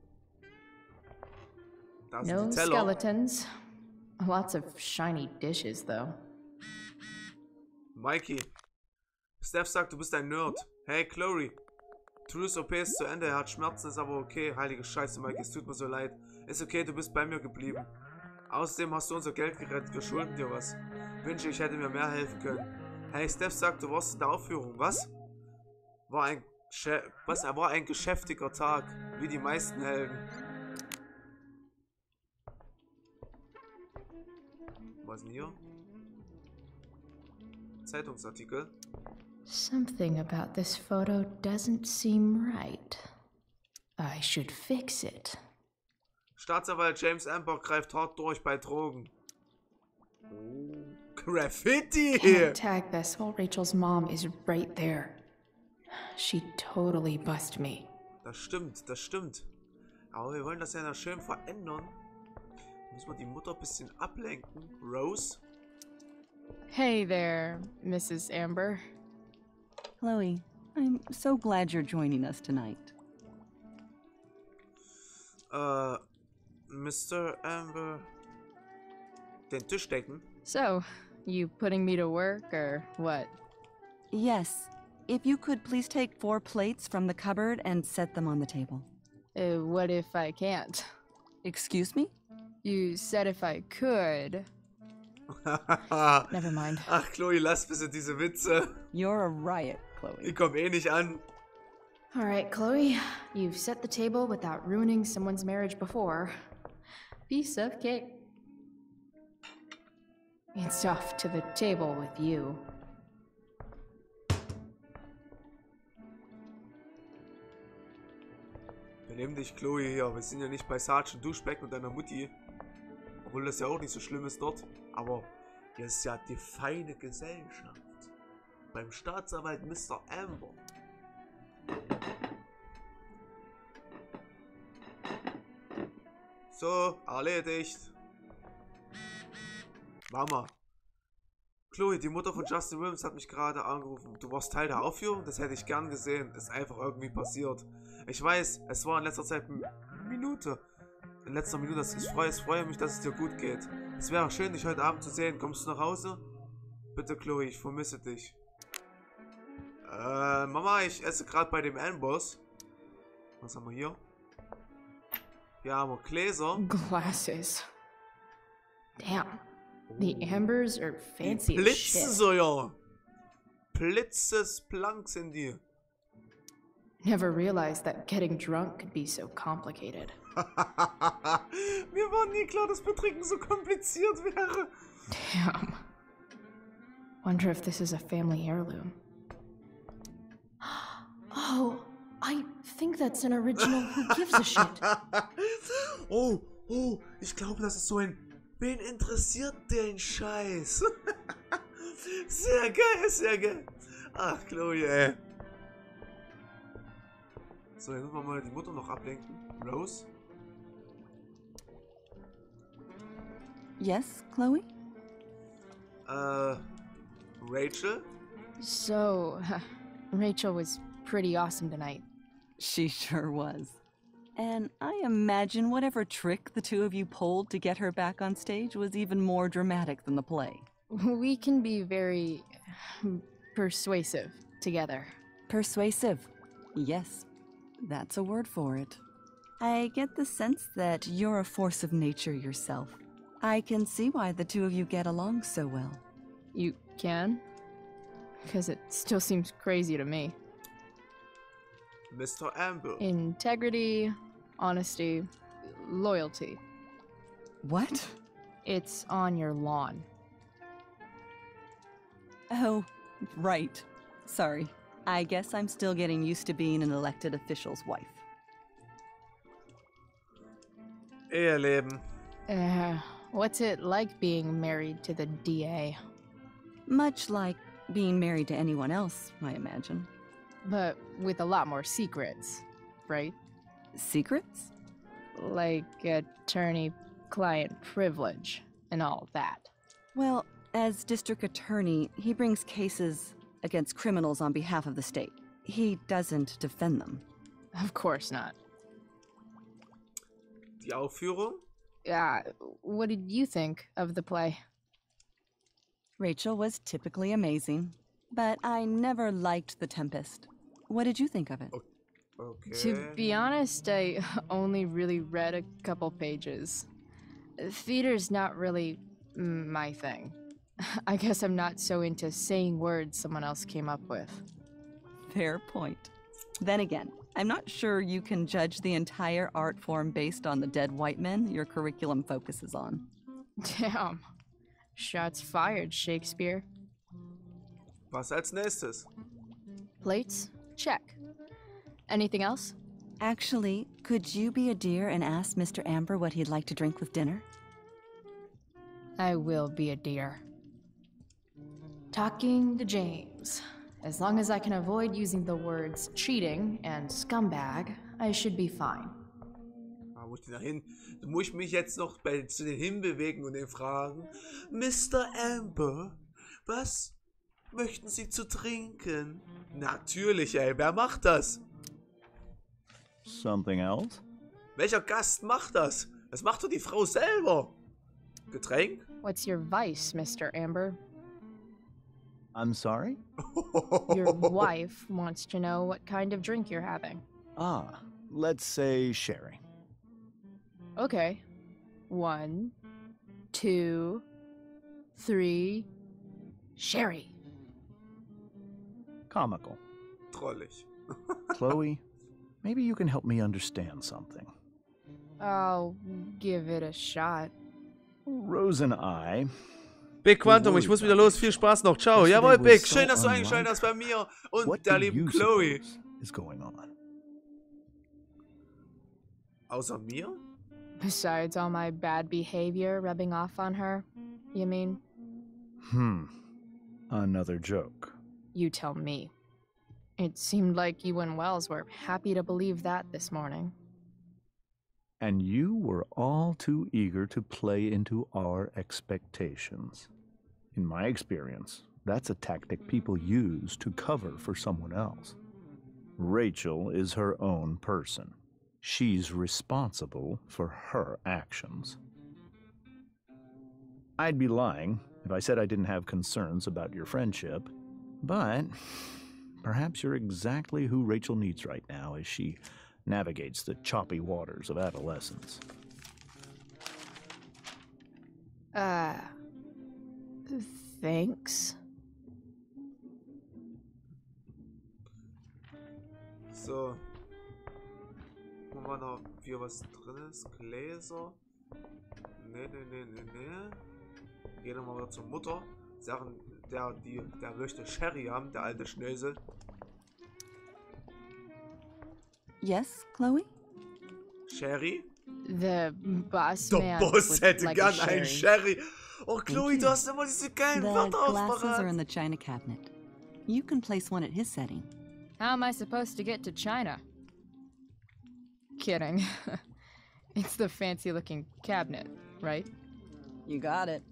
Da sind No die Teller. skeletons. Lots of shiny dishes, though. Mikey. Steph sagt, du bist ein Nerd. Hey, Chloe. Trues OP ist zu Ende. Er hat Schmerzen, ist aber okay. Heilige Scheiße, Mikey. Es tut mir so leid. Ist okay, du bist bei mir geblieben. Außerdem hast du unser Geld gerettet. Wir schulden dir was. Wünsche, ich hätte mir mehr helfen können. Hey, Steph sagt, du warst in der Aufführung. Was? Er war ein geschäftiger Tag. Wie die meisten Helden. Was denn hier? Zeitungsartikel. Something about this photo doesn't seem right. I should fix it. Staatsanwalt James Amber greift hart durch bei Drogen. Oh, Graffiti! Can't tag this while Rachel's mom is right there. She totally bust me. Das stimmt, das stimmt. Aber wir wollen das ja noch schön verändern. Müssen wir die Mutter ein bisschen ablenken. Rose? Hey there, Mrs. Amber. Chloe, I'm so glad you're joining us tonight. Mr. Amber. Den Tisch decken. So, you putting me to work or what? Yes. If you could please take 4 plates from the cupboard and set them on the table. What if I can't? Excuse me? You said if I could. Never mind. Ach, Chloe, lass bitte diese Witze. You're a riot, Chloe. Die kommen eh nicht an. Alright, Chloe. You've set the table without ruining someone's marriage before. Piece of cake. It's off to the table with you. Benimm dich, Chloe, hier. Wir sind ja nicht bei Sergeant Douchebag und deiner Mutti. Obwohl das ja auch nicht so schlimm ist dort. Aber hier ist ja die feine Gesellschaft. Beim Staatsanwalt Mr. Amber. So, erledigt. Mama. Chloe, die Mutter von Justin Williams hat mich gerade angerufen. Du warst Teil der Aufführung? Das hätte ich gern gesehen. Ist einfach irgendwie passiert. Ich weiß, es war in letzter Zeit eine Minute. In letzter Minute. Ich freue mich, dass es dir gut geht. Es wäre schön, dich heute Abend zu sehen. Kommst du nach Hause? Bitte, Chloe, ich vermisse dich. Mama, ich esse gerade bei dem Amboss. Was haben wir hier? Hier haben wir Gläser. Glasses. Damn. The ambers are fancy as shit. Blitzen so, ja. Blitzesplank sind die. Never realized that getting drunk could be so complicated. Mir war nie klar, dass Betrinken so kompliziert wäre. Damn. Wonder if this is a family heirloom. Oh, I think that's an original Who Gives a Shit. Oh, ich glaube, das ist so ein Wen interessiert den Scheiß? Sehr geil, sehr geil. Ach, Chloe, ey. So, jetzt müssen wir mal die Mutter noch ablenken. Rose? Yes, Chloe? Rachel? So, Rachel was pretty awesome tonight. She sure was. And I imagine whatever trick the two of you pulled to get her back on stage was even more dramatic than the play. We can be very persuasive together. Persuasive. Yes, that's a word for it. I get the sense that you're a force of nature yourself. I can see why the two of you get along so well. You can? Because it still seems crazy to me. Mr. Amber. Integrity, honesty, loyalty. What? It's on your lawn. Oh, right. Sorry. I guess I'm still getting used to being an elected official's wife. Eheleben. What's it like being married to the DA? Much like being married to anyone else, I imagine. But with a lot more secrets, right? Secrets? Like attorney-client privilege and all that. Well, as district attorney, he brings cases against criminals on behalf of the state. He doesn't defend them. Of course not. Die Aufführung? What did you think of the play? Rachel was typically amazing, but I never liked The Tempest. What did you think of it? Okay. To be honest, I only really read a couple pages. Theater's not really my thing. I guess I'm not so into saying words someone else came up with. Fair point. Then again, I'm not sure you can judge the entire art form based on the dead white men your curriculum focuses on. Damn. Shots fired, Shakespeare. Was als nächstes? Plates? Check. Anything else? Actually, could you be a dear and ask Mr. Amber what he'd like to drink with dinner? I will be a dear. Talking to James. As long as I can avoid using the words cheating and scumbag, I should be fine. Wo ich da hin? Da muss ich mich jetzt noch zu den hinbewegen und den fragen. Mr. Amber, was möchten Sie zu trinken? Natürlich, ey. Wer macht das? Something else? Welcher Gast macht das? Das macht doch die Frau selber. Getränk? What's your vice, Mr. Amber? I'm sorry? Your wife wants to know what kind of drink you're having. Ah, let's say sherry. Okay. 1, 2, 3. Sherry. Comical. Trollig. Chloe, maybe you can help me understand something. I'll give it a shot. Rose and I... Big Quantum, ich muss wieder los. Viel Spaß noch. Ciao. Jawohl, Big. Schön, dass du eingeschaltet hast bei mir und der lieben Chloe. Is going on? Außer mir? Besides all my bad behavior rubbing off on her, you mean? Another joke. You tell me. It seemed like you and Wells were happy to believe that this morning. And you were all too eager to play into our expectations. In my experience, that's a tactic people use to cover for someone else. Rachel is her own person. She's responsible for her actions. I'd be lying if I said I didn't have concerns about your friendship, but perhaps you're exactly who Rachel needs right now as she navigates the choppy waters of adolescence. Thanks. So. Gucken wir noch, ob hier was drin ist. Gläser. Nee. Gehen wir mal wieder zur Mutter. Sagen, der möchte Sherry haben, der alte Schnösel. Yes, Chloe? Sherry? The boss Der man Boss would hätte like gern a einen Sherry. Oh, Chloe, du hast immer diese geilen The Wörter glasses are aufparat. in the china cabinet. You can place one at his setting. How am I supposed to get to China? Kidding. It's the fancy-looking cabinet, right? You got it.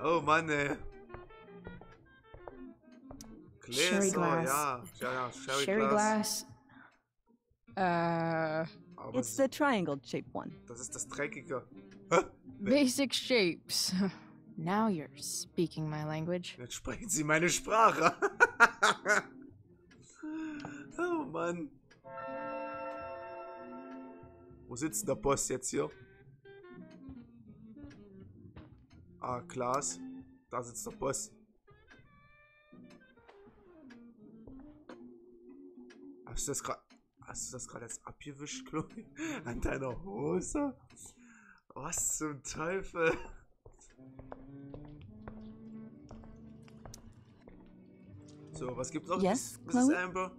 Oh Mann, ey. Sherry Gläser, glass. ja, Sherry glass. It's the triangle-shaped one. Das ist das Dreckige. Basic shapes. Now you're speaking my language. Jetzt sprechen Sie meine Sprache. Oh Mann. Wo sitzt der Boss jetzt hier? Ah, Glas. Da sitzt der Boss. Hast du das gerade jetzt abgewischt, Chloe? An deiner Hose? Was zum Teufel? So, was gibt's noch? Yes, Mrs. Chloe? Amber?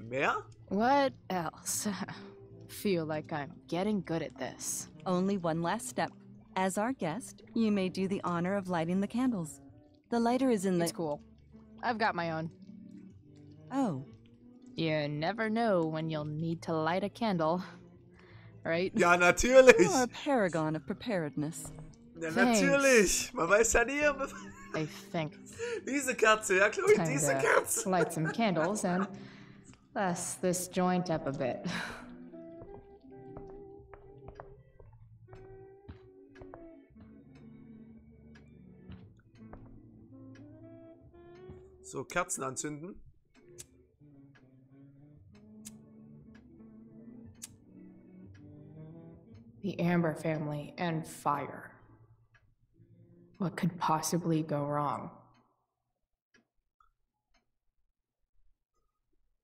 Mehr? What else? Feel like I'm getting good at this. Only one last step. As our guest, you may do the honor of lighting the candles. The lighter is in the... It's cool. I've got my own. Oh. You never know when you'll need to light a candle, right? Ja, natürlich. You're a paragon of preparedness. Ja, Thanks. natürlich. Man weiß ja nie. I think. Diese Kerze, ja, Chloe, Time diese to Kerze. light some candles and bless this joint up a bit. So, Kerzen anzünden. The Amber family and fire. What could possibly go wrong?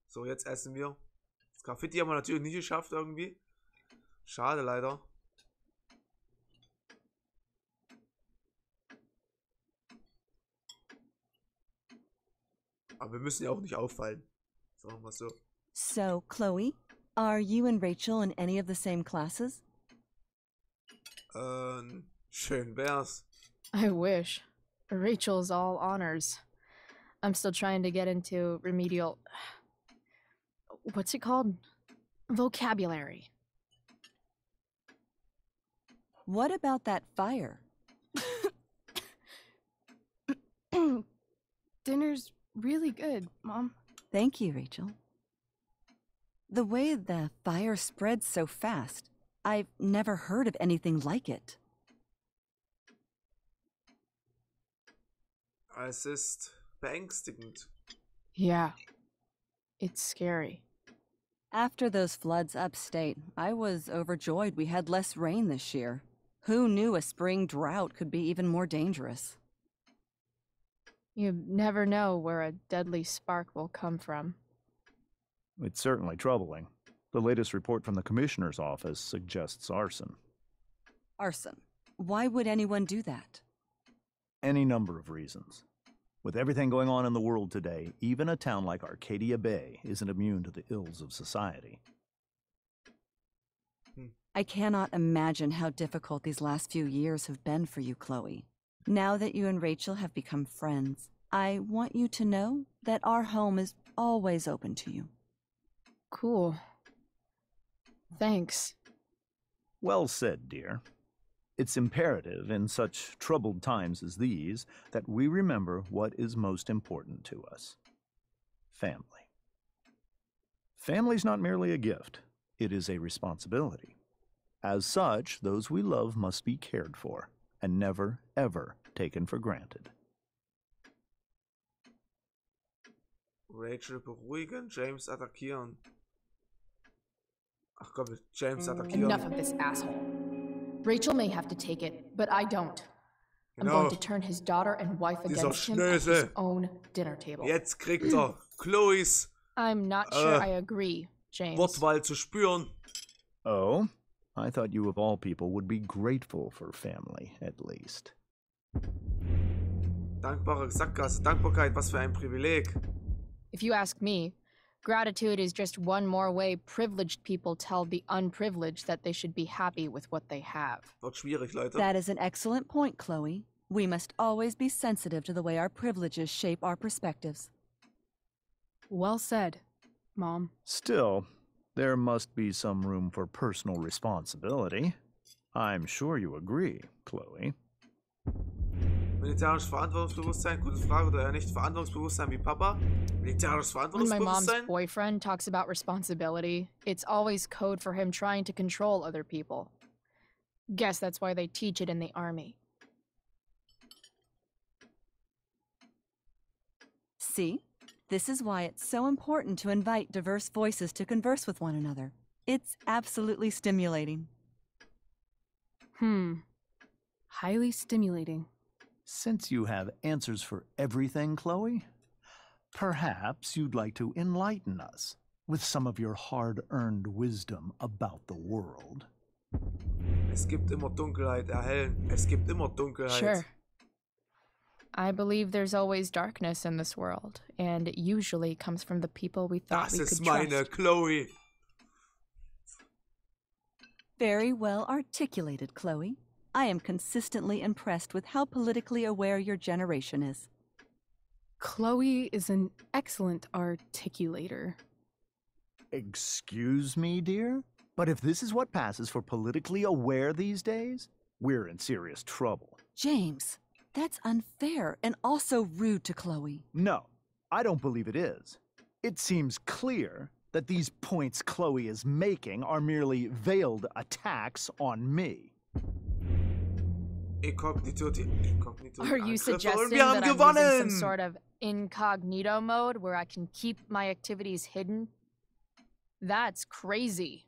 So, jetzt essen wir. Das Graffiti haben wir natürlich nicht geschafft irgendwie. Schade leider. Aber wir müssen ja auch nicht auffallen. Sagen wir mal so. So, Chloe, are you and Rachel in any of the same classes? Schön wär's. I wish. Rachel's all honors. I'm still trying to get into remedial... What's it called? Vocabulary. What about that fire? Dinner's really good, Mom. Thank you, Rachel. The way the fire spreads so fast, I've never heard of anything like it. Es ist beängstigend. Yeah. It's scary. After those floods upstate, I was overjoyed we had less rain this year. Who knew a spring drought could be even more dangerous? You never know where a deadly spark will come from. It's certainly troubling. The latest report from the Commissioner's office suggests arson. Arson. Why would anyone do that? Any number of reasons. With everything going on in the world today, even a town like Arcadia Bay isn't immune to the ills of society. I cannot imagine how difficult these last few years have been for you, Chloe. Now that you and Rachel have become friends, I want you to know that our home is always open to you. Cool. Thanks. Well said, dear. It's imperative in such troubled times as these that we remember what is most important to us. Family. Family's not merely a gift, it is a responsibility. As such, those we love must be cared for and never, ever taken for granted. Rachel beruhigen, James attackieren. Ach komm, James attackieren. Enough of this asshole. Rachel may have to take it, but I don't. I'm Genau. going to turn his daughter and wife against him at his Schnösel. own dinner table. Jetzt kriegt Chloes I'm not sure I agree, James. Wortwahl zu spüren. Oh? I thought you of all people would be grateful for family, at least. Dankbare Sackgasse, Dankbarkeit, was für ein Privileg. If you ask me, gratitude is just one more way privileged people tell the unprivileged that they should be happy with what they have. Wird schwierig, Leute. That is an excellent point, Chloe. We must always be sensitive to the way our privileges shape our perspectives. Well said, Mom. Still, there must be some room for personal responsibility. I'm sure you agree, Chloe. Militärisches Verantwortungsbewusstsein, gute Frage, oder eher nicht Verantwortungsbewusstsein wie Papa? Militärisches When my mom's Verantwortungsbewusstsein? boyfriend talks about responsibility, it's always code for him trying to control other people. Guess that's why they teach it in the army. See? This is why it's so important to invite diverse voices to converse with one another. It's absolutely stimulating. Highly stimulating. Since you have answers for everything, Chloe, perhaps you'd like to enlighten us with some of your hard-earned wisdom about the world. Es gibt immer Dunkelheit, erhellen. Es gibt immer Dunkelheit. Sure. I believe there's always darkness in this world, and it usually comes from the people we thought we could Das ist meine trust. Chloe. Very well articulated, Chloe. I am consistently impressed with how politically aware your generation is. Chloe is an excellent articulator. Excuse me, dear? But if this is what passes for politically aware these days, we're in serious trouble. James, that's unfair and also rude to Chloe. No, I don't believe it is. It seems clear that these points Chloe is making are merely veiled attacks on me. Inkognito. Are you Angriffe und suggesting wir haben that I'm gewonnen! using some sort of incognito mode where I can keep my activities hidden? That's crazy.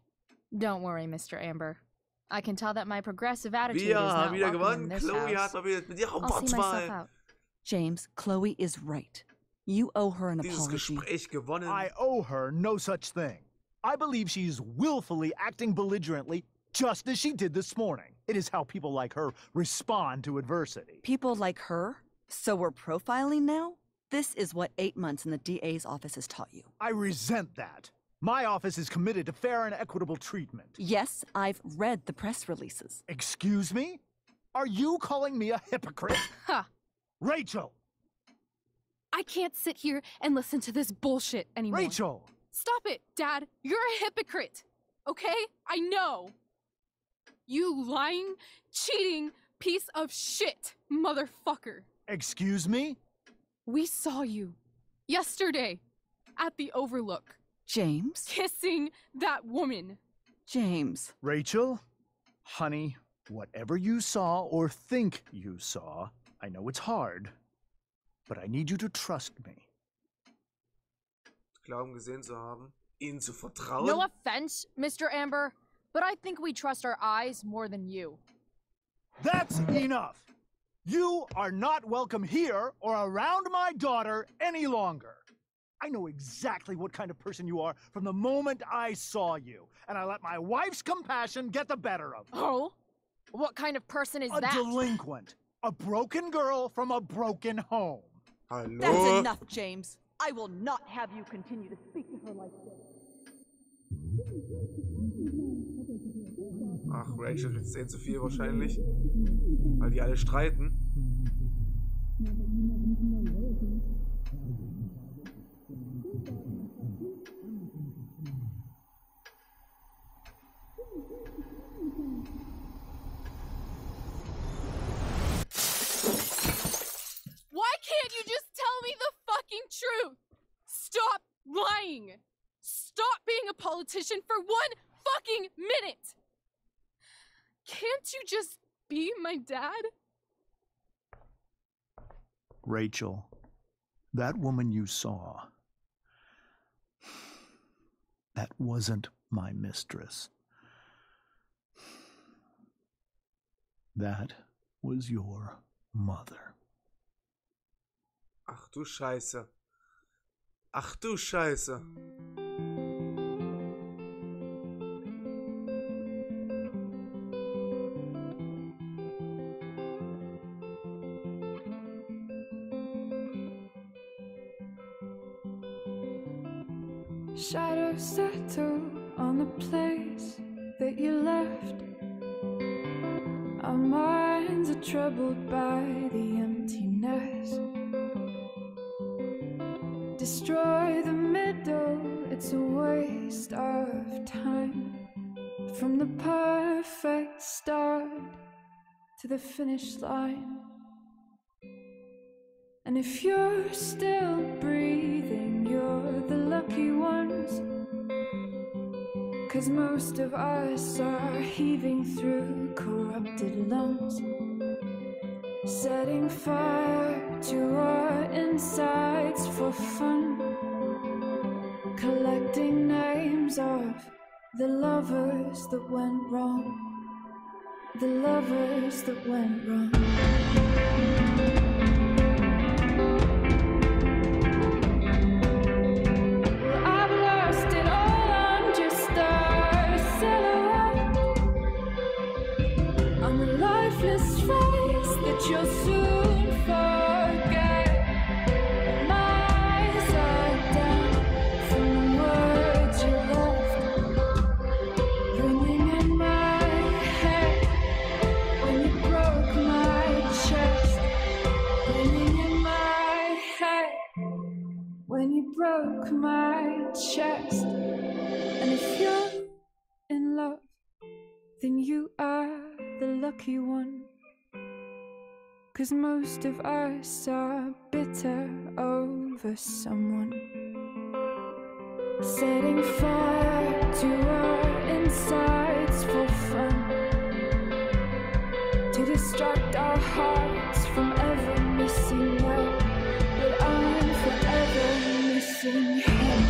Don't worry, Mr. Amber. I can tell that my progressive attitude Wir is not haben wieder welcome in gewonnen. this Chloe house. hat mal wieder mit ihrer I'll see myself Wortwahl out. James, Chloe is right. You owe her an dieses apology. Gespräch gewonnen. I owe her no such thing. I believe she's willfully acting belligerently just as she did this morning. It is how people like her respond to adversity. People like her? So we're profiling now? This is what 8 months in the DA's office has taught you. I resent that. My office is committed to fair and equitable treatment. Yes, I've read the press releases. Excuse me? Are you calling me a hypocrite? Ha! Rachel! I can't sit here and listen to this bullshit anymore. Rachel! Stop it, Dad! You're a hypocrite! Okay? I know! You lying, cheating piece of shit, motherfucker! Excuse me? We saw you yesterday at the Overlook. James? Kissing that woman. James. Rachel? Honey, whatever you saw or think you saw, I know it's hard, but I need you to trust me. Glauben gesehen zu haben, ihnen zu vertrauen. No offense, Mr. Amber, but I think we trust our eyes more than you. That's enough! You are not welcome here or around my daughter any longer. I know exactly what kind of person you are from the moment I saw you, and I let my wife's compassion get the better of me. Oh? What kind of person is that? A delinquent. A broken girl from a broken home. Hallo? That's enough, James. I will not have you continue to speak to her like this. Ach, Rachel kriegt 10 zu 4 wahrscheinlich. Weil die alle streiten. Why can't you just tell me the fucking truth? Stop lying! Stop being a politician for 1 fucking minute! Can't you just be my dad? Rachel, that woman you saw, that wasn't my mistress. That was your mother. Ach du Scheiße. Ach du Scheiße. Shadows settle on the place that you left. Our minds are troubled by the emptiness. Destroy the middle, it's a waste of time. From the perfect start to the finish line. And if you're still breathing, you're the lucky ones. 'Cause most of us are heaving through corrupted lungs, setting fire to our insides for fun, collecting names of the lovers that went wrong, the lovers that went wrong. You'll soon forget. My eyes are down from the words you left, ringing in my head when you broke my chest, ringing in my head when you broke my chest. And if you're in love, then you are the lucky one. 'Cause most of us are bitter over someone, setting fire to our insides for fun, to distract our hearts from ever missing out. But I'm forever missing him.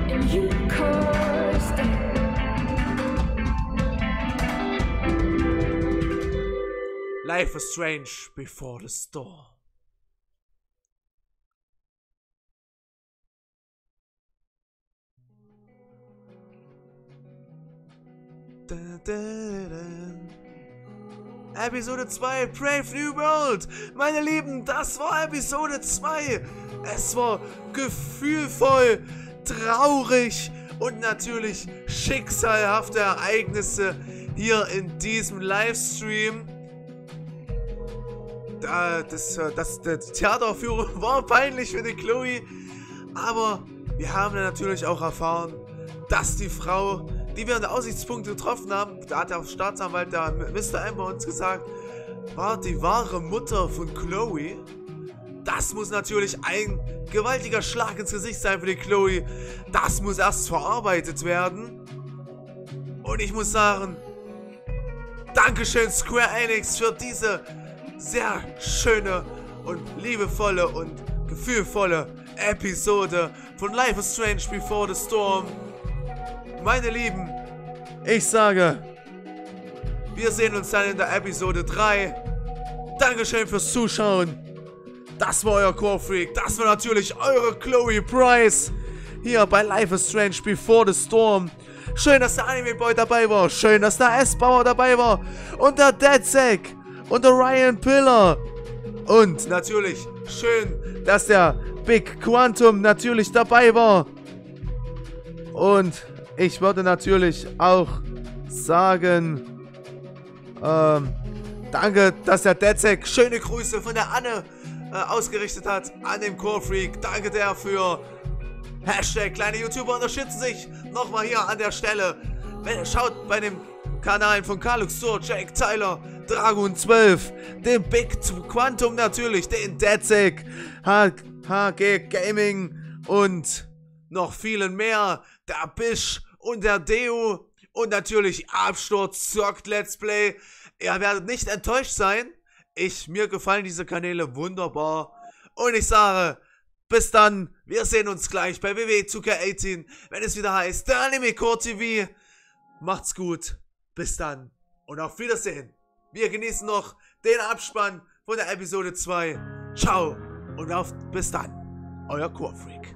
And you caused it. Life is strange before the storm. Episode 2, Brave New World. Meine Lieben, das war Episode 2. Es war gefühlvoll, traurig und natürlich schicksalhafte Ereignisse hier in diesem Livestream. Die Theateraufführung war peinlich für die Chloe, aber wir haben dann natürlich auch erfahren, dass die Frau, die wir an der Aussichtspunkte getroffen haben, da hat der Staatsanwalt, der Mr. Amber, uns gesagt, war die wahre Mutter von Chloe. Das muss natürlich ein gewaltiger Schlag ins Gesicht sein für die Chloe. Das muss erst verarbeitet werden. Und ich muss sagen, Dankeschön Square Enix für diese sehr schöne und liebevolle und gefühlvolle Episode von Life is Strange Before the Storm. Meine Lieben, ich sage, wir sehen uns dann in der Episode 3. Dankeschön fürs Zuschauen. Das war euer Corefreak. Das war natürlich eure Chloe Price. Hier bei Life is Strange Before the Storm. Schön, dass der Anime Boy dabei war. Schön, dass der S-Bauer dabei war. Und der Deadsack. und der Ryan Pillar. Und natürlich schön, dass der Big Quantum natürlich dabei war. Und ich würde natürlich auch sagen, danke, dass der Detzek schöne Grüße von der Anne ausgerichtet hat an den Corefreak. Danke dafür. Hashtag kleine YouTuber unterstützen sich. Nochmal hier an der Stelle. Schaut bei dem Kanal von Kaluxor, Jake Tyler, Dragon 12, den Big Quantum natürlich, den Detzek, HG Gaming und noch vielen mehr. Der Bisch und der Deo und natürlich Absturz zockt Let's Play. Ihr werdet nicht enttäuscht sein. Mir gefallen diese Kanäle wunderbar. Und ich sage, bis dann. Wir sehen uns gleich bei WWE 2K18, wenn es wieder heißt, der Anime Core TV. Macht's gut. Bis dann. Und auf Wiedersehen. Wir genießen noch den Abspann von der Episode 2. Ciao. Und bis dann. Euer Corefreak.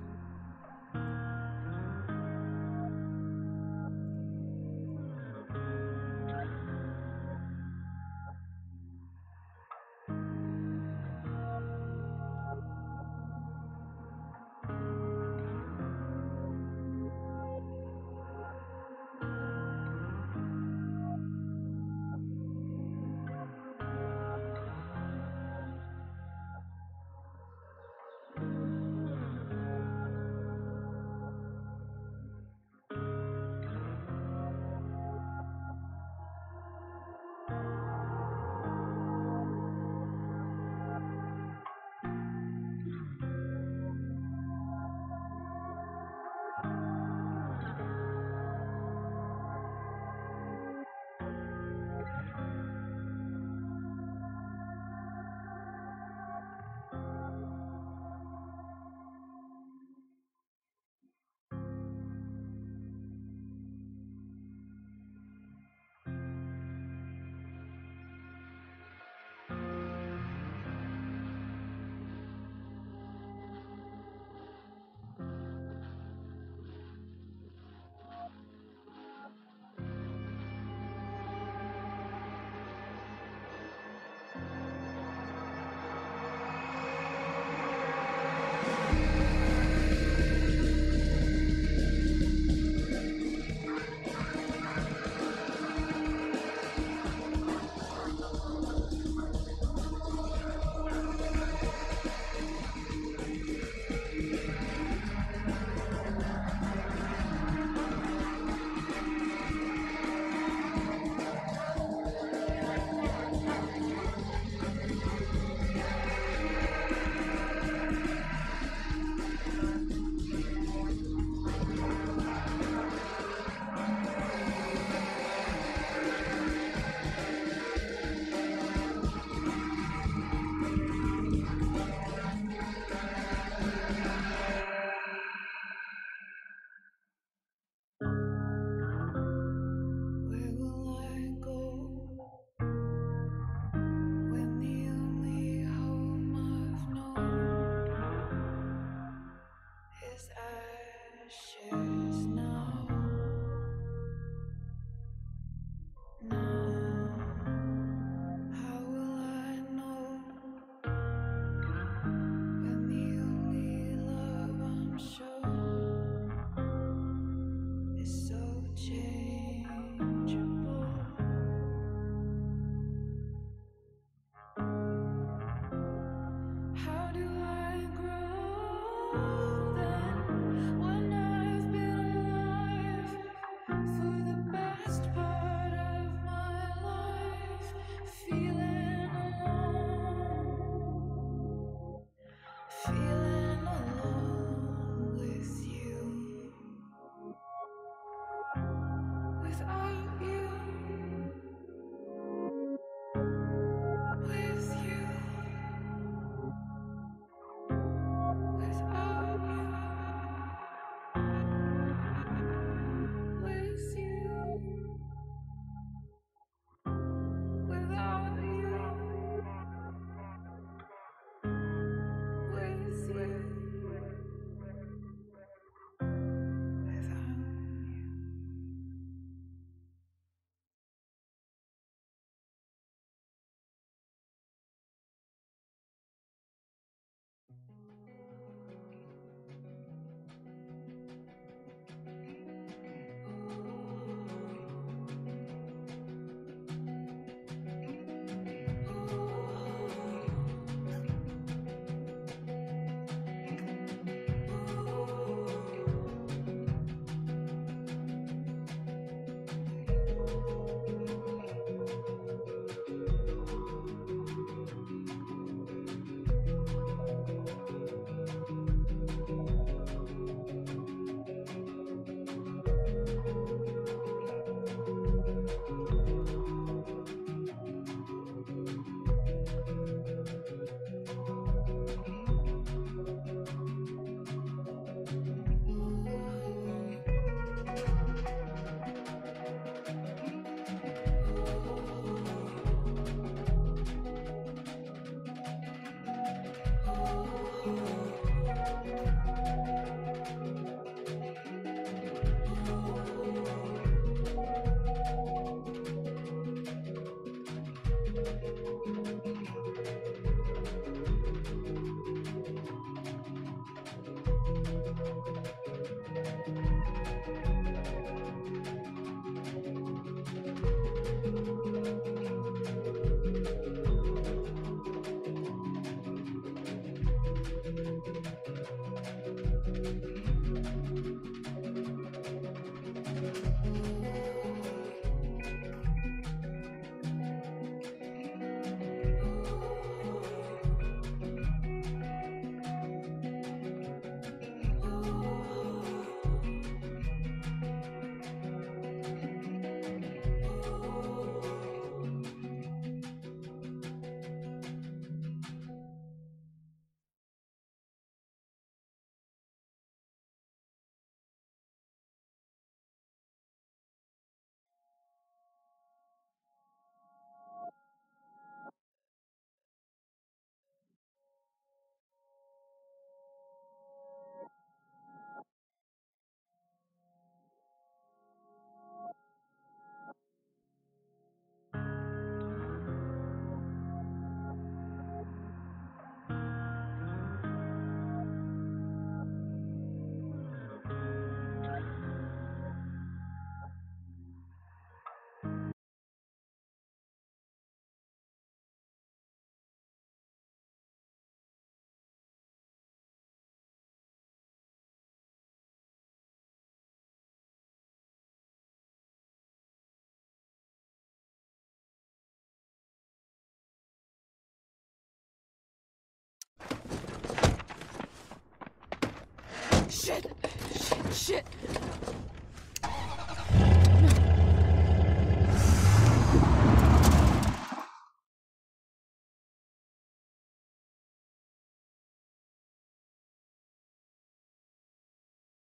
Shit!